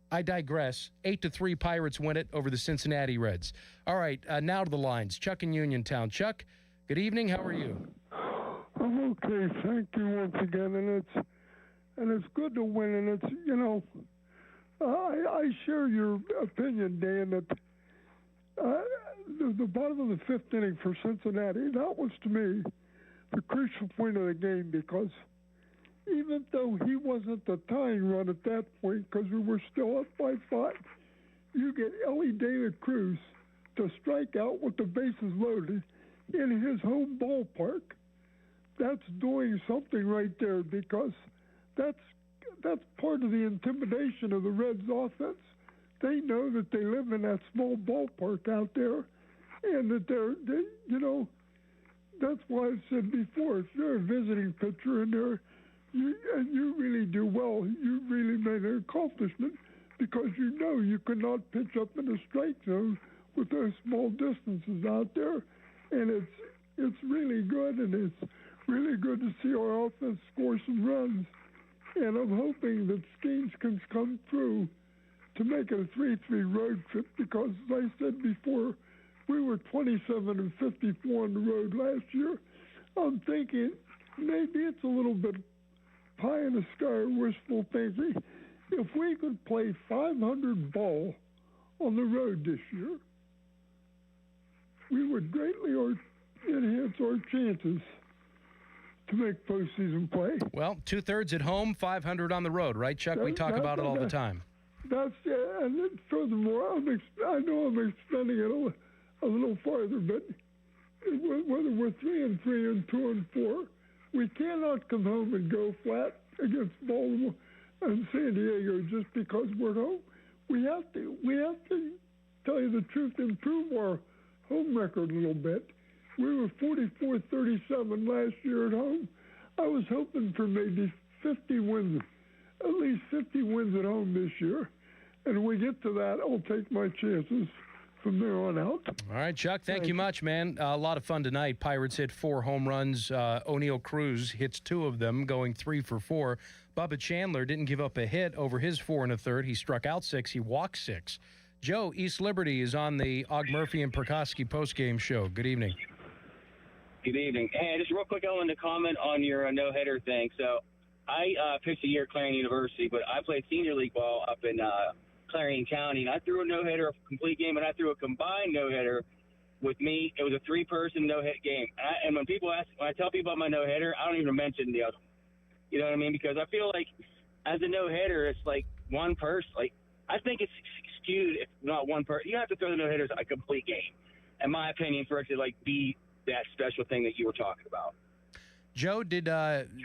[SPEAKER 16] I digress. 8-3 Pirates win it over the Cincinnati Reds. All right, now to the lines. Chuck in Uniontown. Chuck, good evening. How are you?
[SPEAKER 7] I'm okay. Thank you once again, and it's good to win. And it's, you know, I share your opinion, Dan, that the bottom of the 5th inning for Cincinnati, that was to me the crucial point of the game, because even though he wasn't the tying run at that point, because we were still up by 5, you get Ellie De La Cruz to strike out with the bases loaded in his home ballpark. That's doing something right there, because that's part of the intimidation of the Reds offense. They know that they live in that small ballpark out there, and that they you know, that's why I said before, if you're a visiting pitcher and you really do well, you really made an accomplishment, because you know you cannot pitch up in the strike zone with those small distances out there, and it's really good, and it's really good to see our offense score some runs, and I'm hoping that Skeens can come through to make it a 3-3 road trip, because as I said before, we were 27-54 on the road last year. I'm thinking maybe it's a little bit pie in the sky, wishful thinking. If we could play 500 ball on the road this year, we would greatly enhance our chances to make postseason play.
[SPEAKER 16] Well, 2/3 at home, 500 on the road, right, Chuck? We talk about it all the time.
[SPEAKER 7] That's and then furthermore, I know I'm extending it a little farther, but whether we're 3-3 and 2-4, we cannot come home and go flat against Baltimore and San Diego just because we're home. We have to tell you the truth, improve our home record a little bit. We were 44-37 last year at home. I was hoping for maybe 50 wins, at least 50 wins at home this year. And when we get to that, I'll take my chances from there on out.
[SPEAKER 16] All right, Chuck, thank you much, man. A lot of fun tonight. Pirates hit 4 home runs. O'Neal Cruz hits 2 of them, going 3 for 4. Bubba Chandler didn't give up a hit over his 4 1/3. He struck out 6. He walked 6. Joe, East Liberty is on the Og Murphy and Perkoski postgame show. Good evening.
[SPEAKER 8] Good evening. Hey, just real quick, I wanted to comment on your no-hitter thing. So I pitched a year at Clarion University, but I played senior league ball up in Clarion County, and I threw a no-hitter, a complete game, and I threw a combined no-hitter with me. It was a 3-person no-hit game. And when I tell people about my no-hitter, I don't even mention the other one. You know what I mean? Because I feel like as a no-hitter, it's like one person. Like, I think it's skewed if not one person. You have to throw the no-hitters a complete game, in my opinion, for it to, like, be that special thing that you were talking about.
[SPEAKER 16] Joe,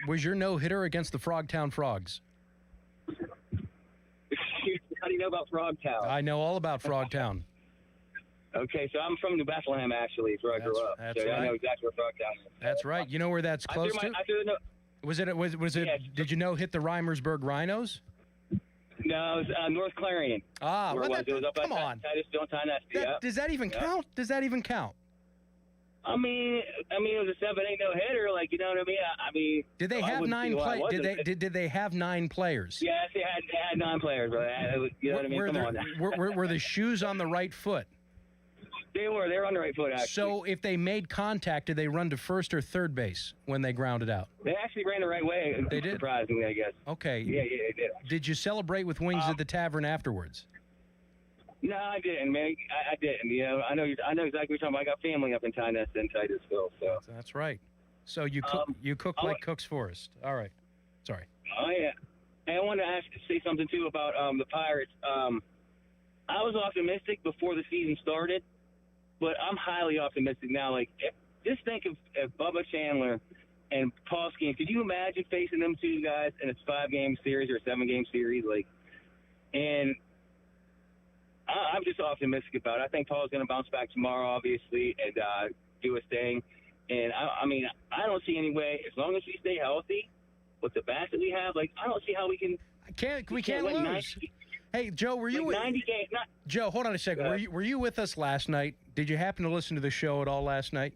[SPEAKER 16] was your no-hitter against the Frogtown Frogs?
[SPEAKER 8] How do you know about Frogtown?
[SPEAKER 16] I know all about Frogtown.
[SPEAKER 8] Okay, so I'm from New Bethlehem, actually. It's where I grew up.
[SPEAKER 16] That's
[SPEAKER 8] so
[SPEAKER 16] right.
[SPEAKER 8] I know exactly where Frogtown is.
[SPEAKER 16] That's right. You know where that's close to? Was it?
[SPEAKER 8] Yes.
[SPEAKER 16] Did you know hit the Reimersburg Rhinos?
[SPEAKER 8] No, it was North Clarion.
[SPEAKER 16] Ah,
[SPEAKER 8] where
[SPEAKER 16] well,
[SPEAKER 8] it was up
[SPEAKER 16] come
[SPEAKER 8] by
[SPEAKER 16] on.
[SPEAKER 8] Does
[SPEAKER 16] that even count? Does that even count?
[SPEAKER 8] I mean, it was a 7-8 no-hitter. Like, you know what I mean? I mean,
[SPEAKER 16] Did they have 9 players? Did they have 9 players?
[SPEAKER 8] Yes, they had 9 players. But you know what I mean? Come on.
[SPEAKER 16] Were the shoes on the right foot?
[SPEAKER 8] They were on the right foot, actually.
[SPEAKER 16] So if they made contact, did they run to first or third base when they grounded out?
[SPEAKER 8] They actually ran the right way.
[SPEAKER 16] They did?
[SPEAKER 8] Surprisingly, I guess.
[SPEAKER 16] Okay.
[SPEAKER 8] Yeah, they did.
[SPEAKER 16] Did you celebrate with wings at the tavern afterwards?
[SPEAKER 8] No, I didn't, man. I didn't. You know, I know exactly what you're talking about. I got family up in Tynesta and Titusville, so.
[SPEAKER 16] That's right. So you cook like Cook's Forest. All right. Sorry.
[SPEAKER 8] Oh, yeah. And I wanted to say something, too, about the Pirates. I was optimistic before the season started, but I'm highly optimistic now. Like, just think of Bubba Chandler and Paul Skeens. Could you imagine facing them two guys in a 5-game series or a 7-game series? Like, and I'm just optimistic about it. I think Paul's going to bounce back tomorrow, obviously, and do his thing. And, I mean, I don't see any way, as long as we stay healthy with the bats that we have, like, I don't see how we can.
[SPEAKER 16] We can't lose. Hey, Joe, were you
[SPEAKER 8] 90 games?
[SPEAKER 16] Joe, hold on a second. Were you with us last night? Did you happen to listen to the show at all last night?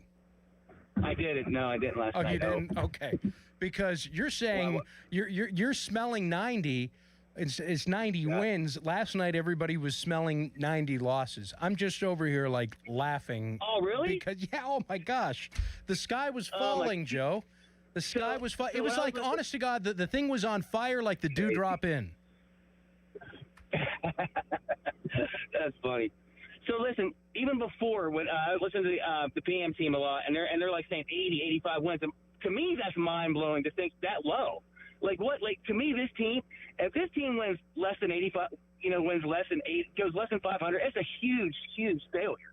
[SPEAKER 8] I didn't. No, I didn't last night.
[SPEAKER 16] Oh, you didn't? Okay. Because you're saying you're smelling 90. It's 90 wins. Last night, everybody was smelling 90 losses. I'm just over here, like, laughing.
[SPEAKER 8] Oh, really?
[SPEAKER 16] Because, oh, my gosh. The sky was falling, Joe. The sky was falling. It was like, honest to God, the thing was on fire like the Dewdrop Inn.
[SPEAKER 8] That's funny. So, listen, even before, when I listened to the PM team a lot, and they're like saying 80, 85 wins, and to me, that's mind-blowing to think that low. Like, what? Like, to me, this team, if this team wins less than 85, wins less than 8, goes less than 500, it's a huge, huge failure.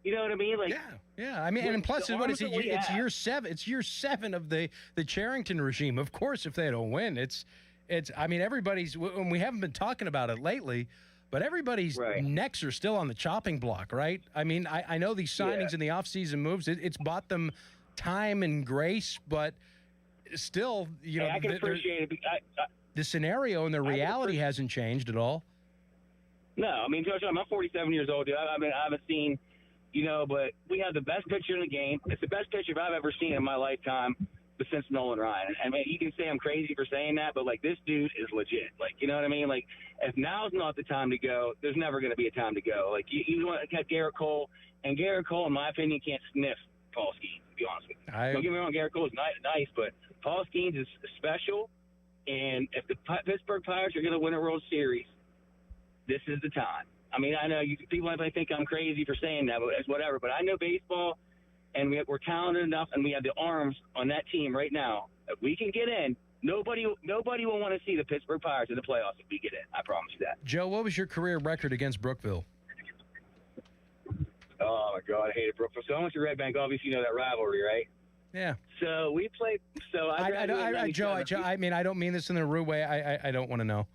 [SPEAKER 8] You know what I mean? Like,
[SPEAKER 16] yeah. I mean, and plus, what is it? It's year 7. It's year 7 of the Charrington regime. Of course, if they don't win, it's. I mean, everybody's. We haven't been talking about it lately, but everybody's necks are still on the chopping block, right? I mean, I know these signings and the offseason moves. It's bought them time and grace, but. Still,
[SPEAKER 8] I can appreciate it.
[SPEAKER 16] The scenario and the reality hasn't changed at all.
[SPEAKER 8] No, I mean, Josh, I'm 47 years old, dude. I haven't seen, but we have the best pitcher in the game. It's the best pitcher I've ever seen in my lifetime since Nolan Ryan. I mean, you can say I'm crazy for saying that, but, like, this dude is legit. Like, you know what I mean? Like, if now's not the time to go, there's never going to be a time to go. Like, you want to have Garrett Cole, and Garrett Cole, in my opinion, can't sniff Paul Skeens, to be honest with you. Don't get me wrong, Garrett Cole is nice, but Paul Skeens is special, and if the Pittsburgh Pirates are going to win a World Series, this is the time. I mean, I know people might think I'm crazy for saying that, but it's whatever. But I know baseball, and we're talented enough, and we have the arms on that team right now. If we can get in, nobody will want to see the Pittsburgh Pirates in the playoffs if we get in. I promise you that.
[SPEAKER 16] Joe, what was your career record against Brookville?
[SPEAKER 8] Oh, my God, I hated Brookville. So I went to Red Bank. Obviously, you know that rivalry, right?
[SPEAKER 16] Yeah.
[SPEAKER 8] So we played. So
[SPEAKER 16] Joe, I mean, I don't mean this in a rude way. I don't want to know.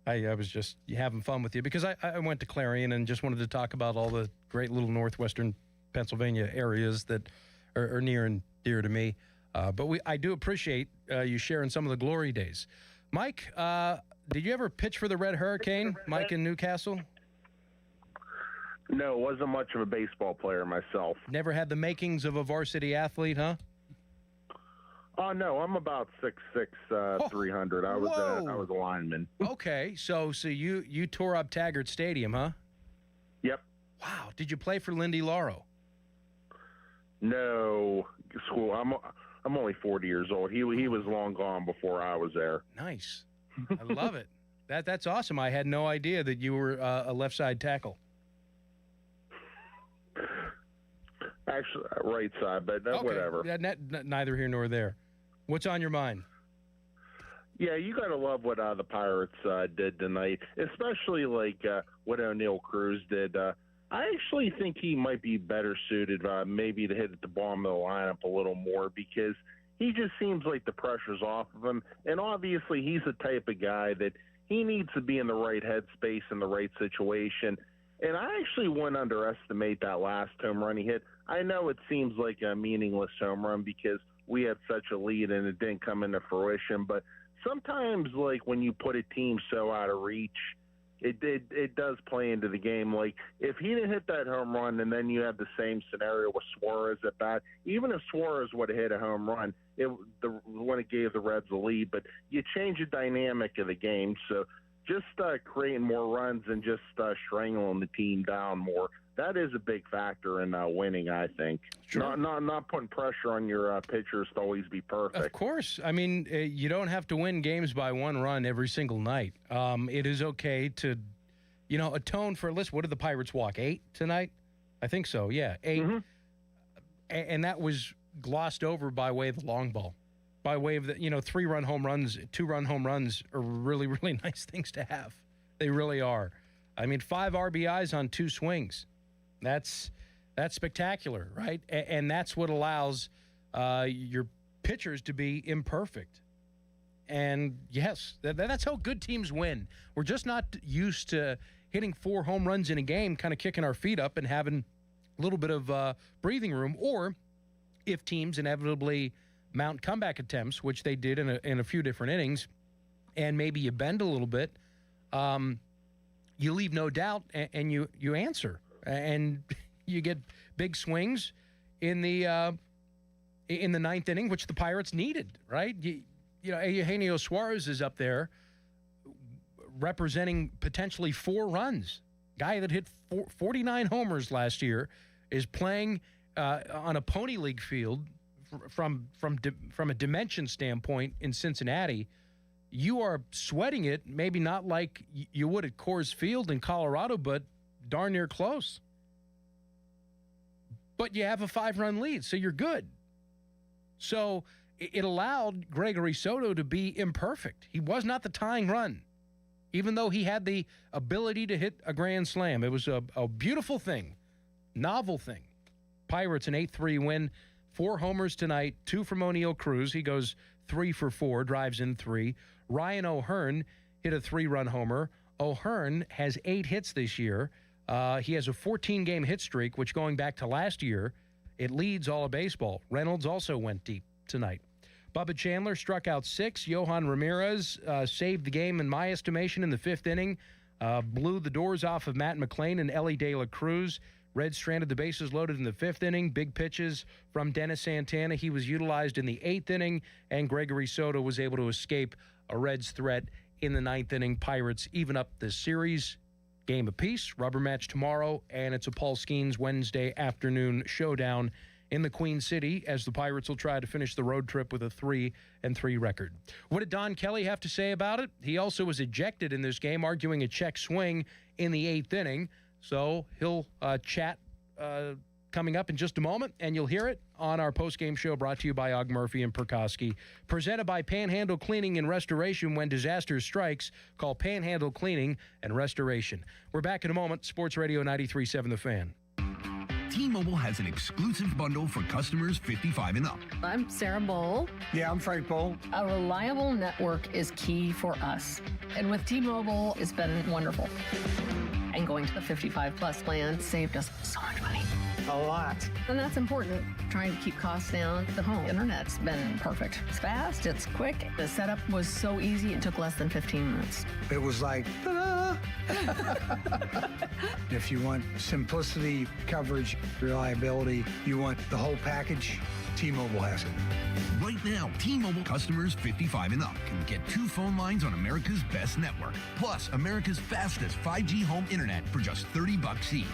[SPEAKER 16] I was just having fun with you because I went to Clarion and just wanted to talk about all the great little northwestern Pennsylvania areas that are near and dear to me. But I do appreciate you sharing some of the glory days. Mike, did you ever pitch for the Red Hurricane, Mike in Newcastle?
[SPEAKER 2] No, wasn't much of a baseball player myself.
[SPEAKER 16] Never had the makings of a varsity athlete, huh?
[SPEAKER 2] Oh, no, I'm about 6'6", 300. I was a lineman.
[SPEAKER 16] Okay, so you tore up Taggart Stadium, huh?
[SPEAKER 2] Yep.
[SPEAKER 16] Wow. Did you play for Lindy Lauro?
[SPEAKER 2] No, school. I'm only 40 years old. He was long gone before I was there.
[SPEAKER 16] Nice. I love it. That's awesome. I had no idea that you were a left side tackle.
[SPEAKER 5] Actually, right side, but
[SPEAKER 16] Okay.
[SPEAKER 5] whatever.
[SPEAKER 16] Neither here nor there. What's on your mind?
[SPEAKER 5] Yeah, you got to love what the Pirates did tonight, especially what O'Neal Cruz did. I actually think he might be better suited maybe to hit at the bottom of the lineup a little more because he just seems like the pressure's off of him. And obviously he's the type of guy that he needs to be in the right headspace in the right situation. And I actually wouldn't underestimate that last home run he hit. I know it seems like a meaningless home run because we had such a lead and it didn't come into fruition. But sometimes, when you put a team so out of reach, it does play into the game. Like, if he didn't hit that home run and then you have the same scenario with Suarez at bat, even if Suarez would have hit a home run, when it gave the Reds a lead, but you change the dynamic of the game. So just creating more runs and just strangling the team down more. That is a big factor in winning, I think.
[SPEAKER 16] Sure.
[SPEAKER 5] Not putting pressure on your pitchers to always be perfect.
[SPEAKER 16] Of course. I mean, you don't have to win games by one run every single night. It is okay to, atone for, what did the Pirates walk? 8 tonight? I think so, yeah. 8. Mm-hmm. And that was glossed over by way of the long ball. By way of the, 3-run home runs, 2-run home runs are really, really nice things to have. They really are. I mean, 5 RBIs on 2 swings. That's spectacular, right? And that's what allows your pitchers to be imperfect. And, yes, that's how good teams win. We're just not used to hitting 4 home runs in a game, kind of kicking our feet up and having a little bit of breathing room. Or if teams inevitably mount comeback attempts, which they did in a few different innings, and maybe you bend a little bit, you leave no doubt and you answer. And you get big swings in the 9th inning, which the Pirates needed, right? Eugenio Suarez is up there representing potentially 4 runs. Guy that hit 49 homers last year is playing on a Pony League field from a dimension standpoint in Cincinnati. You are sweating it, maybe not like you would at Coors Field in Colorado, but darn near close. But you have a 5-run lead, so you're good. So it allowed Gregory Soto to be imperfect. He was not the tying run, even though he had the ability to hit a grand slam. It was a beautiful thing, novel thing. Pirates an 8-3 win, 4 homers tonight, 2 from O'Neal Cruz. He goes 3 for 4, drives in 3. Ryan O'Hearn hit a 3-run homer. O'Hearn has 8 hits this year. He has a 14-game hit streak, which going back to last year, it leads all of baseball. Reynolds also went deep tonight. Bubba Chandler struck out 6. Johan Ramirez saved the game, in my estimation, in the 5th inning. Blew the doors off of Matt McClain and Ellie De La Cruz. Reds stranded the bases loaded in the 5th inning. Big pitches from Dennis Santana. He was utilized in the 8th inning, and Gregory Soto was able to escape a Reds threat in the 9th inning. Pirates even up the series. Game apiece, rubber match tomorrow, and it's a Paul Skeens Wednesday afternoon showdown in the Queen City as the Pirates will try to finish the road trip with a 3-3 record. What did Don Kelly have to say about it? He also was ejected in this game, arguing a check swing in the 8th inning. So he'll chat coming up in just a moment, and you'll hear it on our postgame show brought to you by Og Murphy and Perkoski. Presented by Panhandle Cleaning and Restoration. When disaster strikes, call Panhandle Cleaning and Restoration. We're back in a moment. Sports Radio 93.7 The Fan.
[SPEAKER 21] T-Mobile has an exclusive bundle for customers 55 and up.
[SPEAKER 22] I'm Sarah Bowl.
[SPEAKER 21] Yeah, I'm Frank Bowl.
[SPEAKER 22] A reliable network is key for us. And with T-Mobile, it's been wonderful. And going to the 55-plus plan saved us so much money.
[SPEAKER 21] A lot.
[SPEAKER 22] And that's important. Trying to keep costs down. The home internet's been perfect. It's fast, it's quick. The setup was so easy, it took less than 15 minutes.
[SPEAKER 21] It was like, ta-da! If you want simplicity, coverage, reliability, you want the whole package, T-Mobile has it. Right now, T-Mobile customers 55 and up can get 2 phone lines on America's best network, plus America's fastest 5G home internet for just $30 each.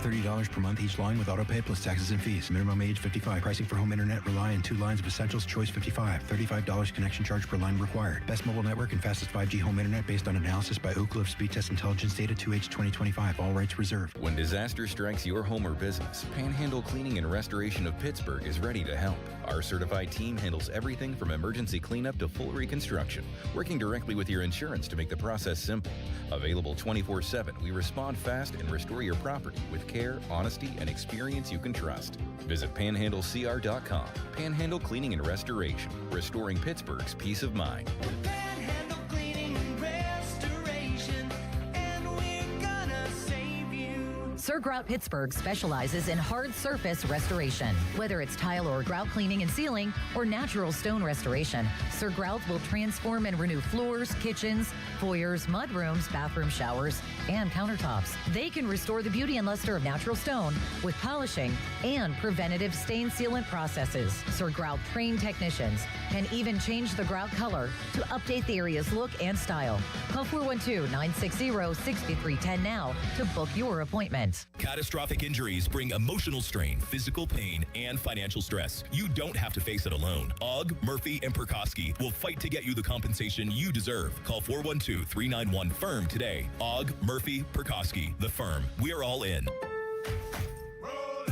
[SPEAKER 21] $30 per month each line with autopay plus taxes and fees. Minimum age 55. Pricing for home internet rely on 2 lines of Essentials. Choice 55. $35 connection charge per line required. Best mobile network and fastest 5G home internet based on analysis by Ookla of Speed Test Intelligence data 2H 2025. All rights reserved.
[SPEAKER 1] When disaster strikes your home or business, Panhandle Cleaning and Restoration of Pittsburgh is ready to help. Our certified team handles everything from emergency cleanup to full reconstruction, working directly with your insurance to make the process simple. Available 24/7, we respond fast and restore your property with care, honesty, and experience you can trust. Visit panhandlecr.com. Panhandle Cleaning and Restoration, restoring Pittsburgh's peace of mind.
[SPEAKER 11] Panhandle Cleaning and Restoration, and we're gonna save you.
[SPEAKER 12] Sir Grout Pittsburgh specializes in hard surface restoration. Whether it's tile or grout cleaning and sealing or natural stone restoration, Sir Grout will transform and renew floors, kitchens, foyers, mudrooms, bathroom showers, and countertops. They can restore the beauty and luster of natural stone with polishing and preventative stain sealant processes. Sir Grout trained technicians can even change the grout color to update the area's look and style. Call 412-960-6310 now to book your appointment.
[SPEAKER 23] Catastrophic injuries bring emotional strain, physical pain, and financial stress. You don't have to face it alone. Ogg, Murphy, and Perkoski will fight to get you the compensation you deserve. Call 412-391-FIRM today. Ogg, Murphy, Perkoski, the firm. We're all in.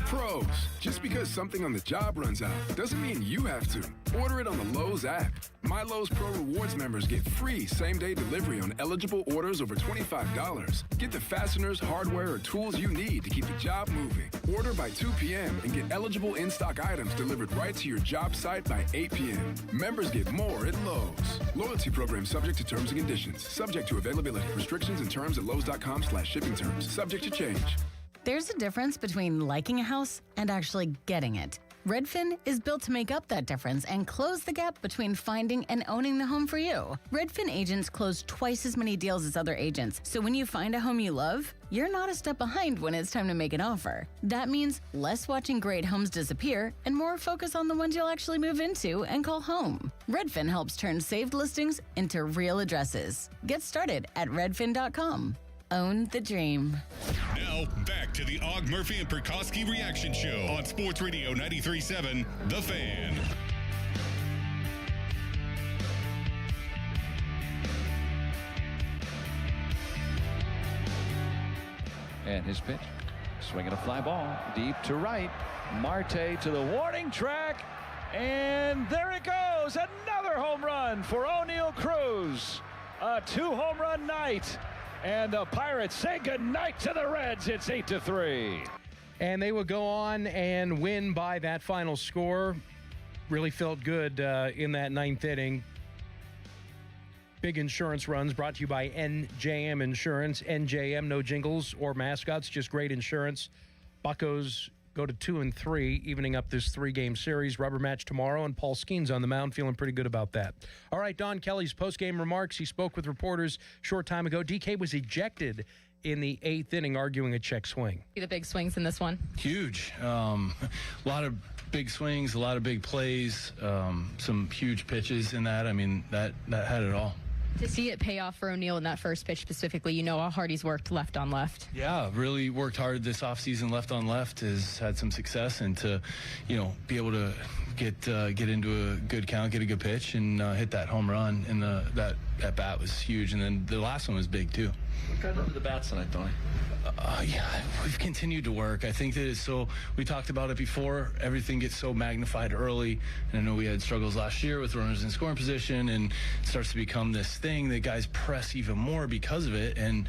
[SPEAKER 24] Pros, just because something on the job runs out doesn't mean you have to. Order it on the Lowe's app. My Lowe's Pro Rewards members get free same-day delivery on eligible orders over $25. Get the fasteners, hardware, or tools you need to keep the job moving. Order by 2 p.m. and get eligible in-stock items delivered right to your job site by 8 p.m. Members get more at Lowe's. Loyalty program subject to terms and conditions. Subject to availability. Restrictions and terms at lowes.com/shipping terms. Subject to change.
[SPEAKER 25] There's a difference between liking a house and actually getting it. Redfin is built to make up that difference and close the gap between finding and owning the home for you. Redfin agents close twice as many deals as other agents, so when you find a home you love, you're not a step behind when it's time to make an offer. That means less watching great homes disappear and more focus on the ones you'll actually move into and call home. Redfin helps turn saved listings into real addresses. Get started at redfin.com. Own the dream.
[SPEAKER 3] Now, back to the Ogg, Murphy, and Perkoski Reaction Show on Sports Radio 93.7, The Fan.
[SPEAKER 6] And his pitch, swinging a fly ball deep to right. Marte to the warning track, and there it goes. Another home run for O'Neal Cruz. A 2-home run night. And the Pirates say goodnight to the Reds. It's 8-3.
[SPEAKER 16] And they will go on and win by that final score. Really felt good in that ninth inning. Big insurance runs brought to you by NJM Insurance. NJM, no jingles or mascots, just great insurance. Buccos go to 2-3, evening up this 3-game series. Rubber match tomorrow, and Paul Skeens on the mound, feeling pretty good about that. All right, Don Kelly's post-game remarks. He spoke with reporters a short time ago. DK was ejected in the 8th inning, arguing a check swing.
[SPEAKER 26] The big swings in this one?
[SPEAKER 27] Huge. A lot of big swings, a lot of big plays, some huge pitches in that. I mean, that had it all.
[SPEAKER 26] To see it pay off for O'Neal in that first pitch specifically, you know how hard he's worked left on left.
[SPEAKER 27] Yeah, really worked hard this offseason left on left, has had some success, and to, be able to get into a good count, get a good pitch, and hit that home run, and that bat was huge. And then the last one was big, too.
[SPEAKER 28] What got into the bats tonight, Tony?
[SPEAKER 27] Yeah, we've continued to work. I think that it's so, we talked about it before, everything gets so magnified early, and I know we had struggles last year with runners in scoring position, and it starts to become this thing that guys press even more because of it, and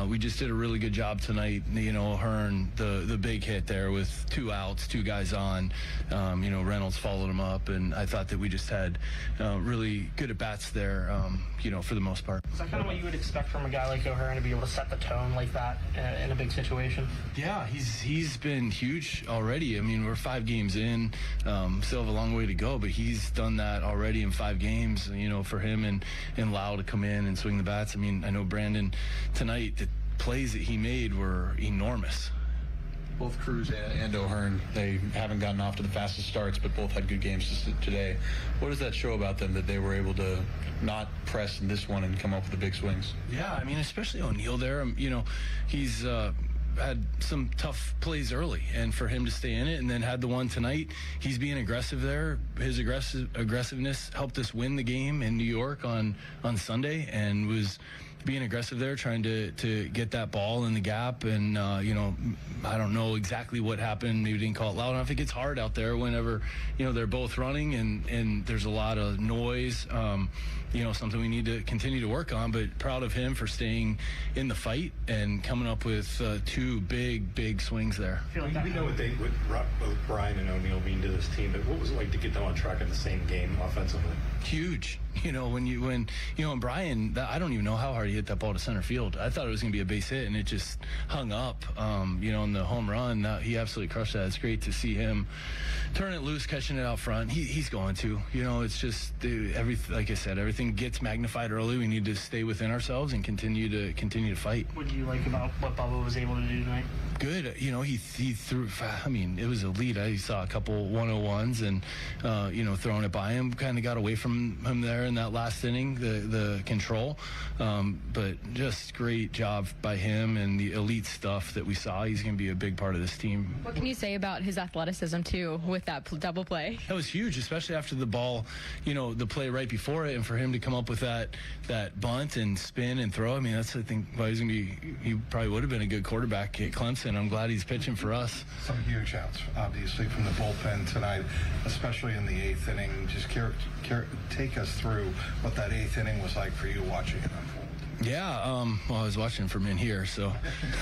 [SPEAKER 27] we just did a really good job tonight. Hearn, the big hit there with 2 outs, 2 guys on, Reynolds followed him up, and I thought that we just had really good at-bats there, for the most part.
[SPEAKER 29] Is that kind of what you would expect from a guy like O'Hearn, to be able to set the tone like that in a big situation?
[SPEAKER 27] Yeah, he's been huge already. I mean, we're 5 games in, still have a long way to go, but he's done that already in 5 games, for him and Lau to come in and swing the bats. I mean, I know Brandon tonight, the plays that he made were enormous.
[SPEAKER 28] Both Cruz and O'Hearn, they haven't gotten off to the fastest starts, but both had good games today. What does that show about them, that they were able to not press in this one and come up with the big swings?
[SPEAKER 27] Yeah, I mean, especially O'Neal there. He's had some tough plays early, and for him to stay in it, and then had the one tonight. He's being aggressive there. His aggressiveness helped us win the game in New York on Sunday, and was being aggressive there, trying to get that ball in the gap. And, I don't know exactly what happened. Maybe didn't call it loud enough. It gets hard out there whenever, they're both running and there's a lot of noise. Something we need to continue to work on, but proud of him for staying in the fight and coming up with two big swings there.
[SPEAKER 9] We know what Brian and O'Neill mean to this team, but what was it like to get them on track in the same game offensively?
[SPEAKER 27] Huge. When Brian, I don't even know how hard he hit that ball to center field. I thought it was going to be a base hit, and it just hung up. In the home run, he absolutely crushed that. It's great to see him turn it loose, catching it out front. He's going to. It's just like I said, everything gets magnified early. We need to stay within ourselves and continue to fight.
[SPEAKER 29] What do you like about what Bubba was able to do tonight?
[SPEAKER 27] Good. He threw. It was elite. I saw a couple 101s and throwing it by him. Kind of got away from him there in that last inning, the control. But just great job by him and the elite stuff that we saw. He's going to be a big part of this team.
[SPEAKER 26] What can you say about his athleticism too with that double play?
[SPEAKER 27] That was huge, especially after the ball, the play right before it, and for him to come up with that bunt and spin and throw. That's, I think, why he's going to be. He probably would have been a good quarterback at Clemson. I'm glad he's pitching for us.
[SPEAKER 10] Some huge outs, obviously, from the bullpen tonight, especially in the 8th inning. Just take us through what that 8th inning was like for you watching it unfold.
[SPEAKER 27] Yeah, I was watching from in here, so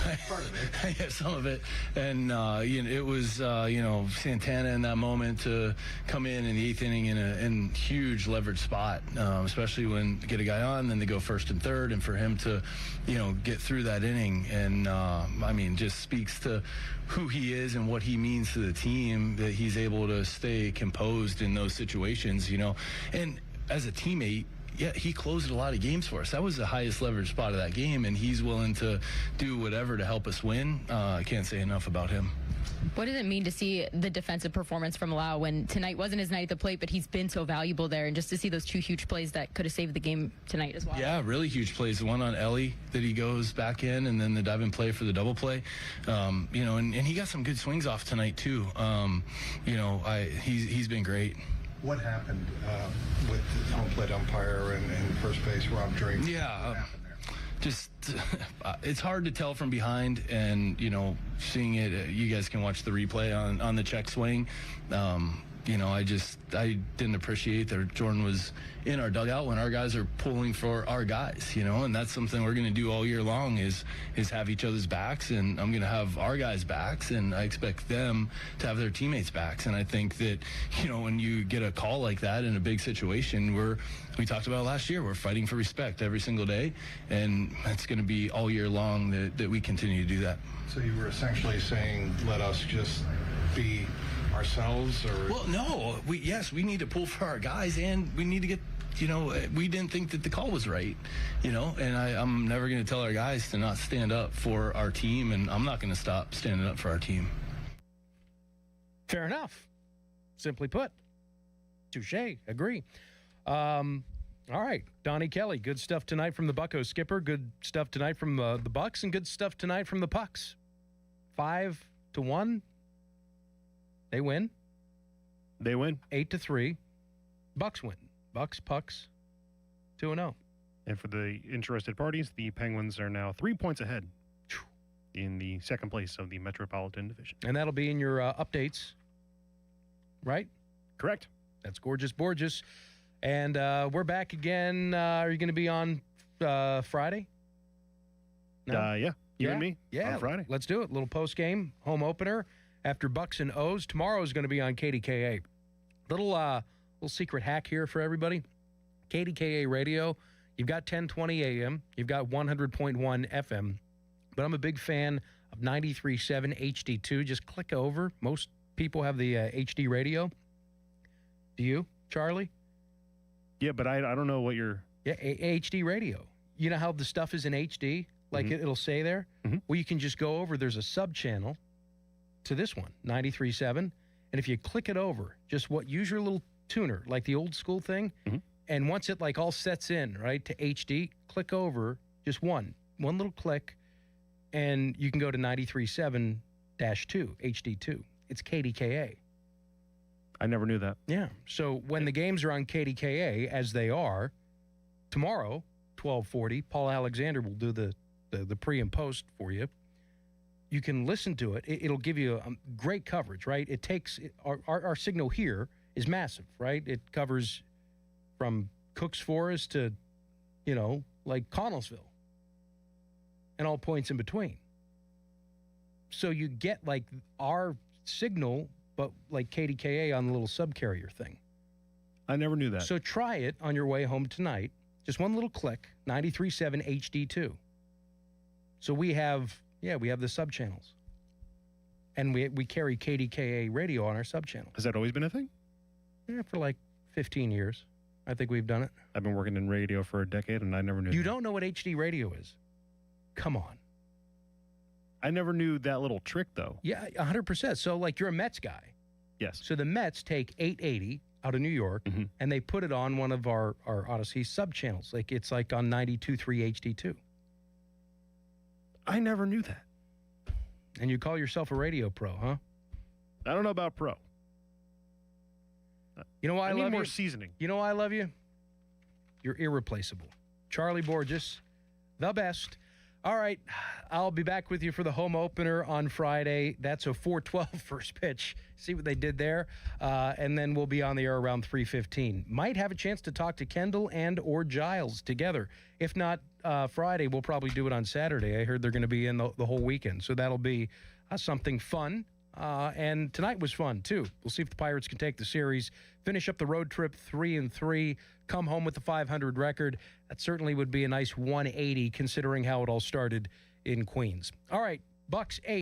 [SPEAKER 27] I have some of it. And, it was, Santana in that moment to come in the 8th inning in a huge leverage spot, especially when get a guy on, then they go first and third, and for him to, get through that inning. And, just speaks to who he is and what he means to the team, that he's able to stay composed in those situations, And as a teammate, yeah, he closed a lot of games for us. That was the highest leverage spot of that game, and he's willing to do whatever to help us win. I can't say enough about him.
[SPEAKER 26] What does it mean to see the defensive performance from Lau when tonight wasn't his night at the plate, but he's been so valuable there, and just to see those two huge plays that could have saved the game tonight as well?
[SPEAKER 27] Yeah, really huge plays. The one on Ellie that he goes back in, and then the dive-in play for the double play. And he got some good swings off tonight too. He's been great.
[SPEAKER 10] What happened with the home plate umpire and first base, Rob Drake?
[SPEAKER 27] Yeah, it's hard to tell from behind, and seeing it. You guys can watch the replay on the check swing. I didn't appreciate that Jordan was in our dugout when our guys are pulling for our guys, and that's something we're going to do all year long is have each other's backs, and I'm going to have our guys' backs, and I expect them to have their teammates' backs. And I think that, when you get a call like that in a big situation, we talked about last year, we're fighting for respect every single day, and it's going to be all year long that we continue to do that.
[SPEAKER 10] So you were essentially saying, let us just be ourselves? Or
[SPEAKER 27] well, no, we need to pull for our guys, and we need to get, we didn't think that the call was right, and I'm never going to tell our guys to not stand up for our team, and I'm not going to stop standing up for our team.
[SPEAKER 16] Fair enough. Simply put. Touche. Agree. All right, Donnie Kelly, good stuff tonight from the Bucco skipper, good stuff tonight from the Bucks, and good stuff tonight from the Pucks. 5-1. They win. 8-3. Bucks win. Bucks, Pucks, 2-0.
[SPEAKER 4] And for the interested parties, the Penguins are now 3 points ahead in the second place of the Metropolitan Division.
[SPEAKER 16] And that'll be in your updates, right?
[SPEAKER 4] Correct.
[SPEAKER 16] That's Gorgeous Borges. And we're back again. Are you going to be on Friday? No?
[SPEAKER 4] Yeah. You and me on Friday.
[SPEAKER 16] Let's do it. Little post-game home opener after Bucks and O's. Tomorrow is going to be on KDKA. Little secret hack here for everybody. KDKA radio, you've got 1020 AM, you've got 100.1 FM, but I'm a big fan of 93.7 HD2. Just click over. Most people have the HD radio. Do you, Charlie?
[SPEAKER 4] Yeah, but I don't know what you're...
[SPEAKER 16] Yeah, HD radio. You know how the stuff is in HD? Like it'll say there?
[SPEAKER 4] Mm-hmm.
[SPEAKER 16] Well, you can just go over. There's a sub-channel to this one, 93.7. And if you click it over, use your little tuner, like the old school thing, and once it all sets in, right, to HD, click over, just one little click, and you can go to 93.7-2, HD2. It's KDKA.
[SPEAKER 4] I never knew that.
[SPEAKER 16] Yeah. So when the games are on KDKA, as they are, tomorrow, 12:40, Paul Alexander will do the pre and post for you. You can listen to it. It'll give you great coverage, right? It takes our signal here is massive, right? It covers from Cooks Forest to, like Connellsville and all points in between. So you get like our signal, but like KDKA on the little subcarrier thing.
[SPEAKER 4] I never knew that.
[SPEAKER 16] So try it on your way home tonight. Just one little click, 93.7 HD2. So we have the sub-channels. And we carry KDKA radio on our sub-channel.
[SPEAKER 4] Has that always been a thing?
[SPEAKER 16] Yeah, for like 15 years. I think we've done it.
[SPEAKER 4] I've been working in radio for a decade, and I never knew
[SPEAKER 16] You don't know what HD radio is? Come on.
[SPEAKER 4] I never knew that little trick, though.
[SPEAKER 16] Yeah, 100%. So, like, you're a Mets guy.
[SPEAKER 4] Yes.
[SPEAKER 16] So the Mets take 880 out of New York, and they put it on one of our Odyssey sub-channels. Like, it's like on 92.3 HD2.
[SPEAKER 4] I never knew that.
[SPEAKER 16] And you call yourself a radio pro, huh?
[SPEAKER 4] I don't know about pro.
[SPEAKER 16] You know why I
[SPEAKER 4] need
[SPEAKER 16] love
[SPEAKER 4] more
[SPEAKER 16] you?
[SPEAKER 4] seasoning.
[SPEAKER 16] You know why I love you? You're irreplaceable. Charlie Borges, the best. All right, I'll be back with you for the home opener on Friday. That's a 4:12 first pitch. See what they did there? And then we'll be on the air around 3:15. Might have a chance to talk to Kendall and or Giles together. If not Friday, we'll probably do it on Saturday. I heard they're going to be in the whole weekend, so that'll be something fun. And tonight was fun, too. We'll see if the Pirates can take the series, finish up the road trip 3-3, come home with the 500 record. That certainly would be a nice 180 considering how it all started in Queens. All right, Bucks 8.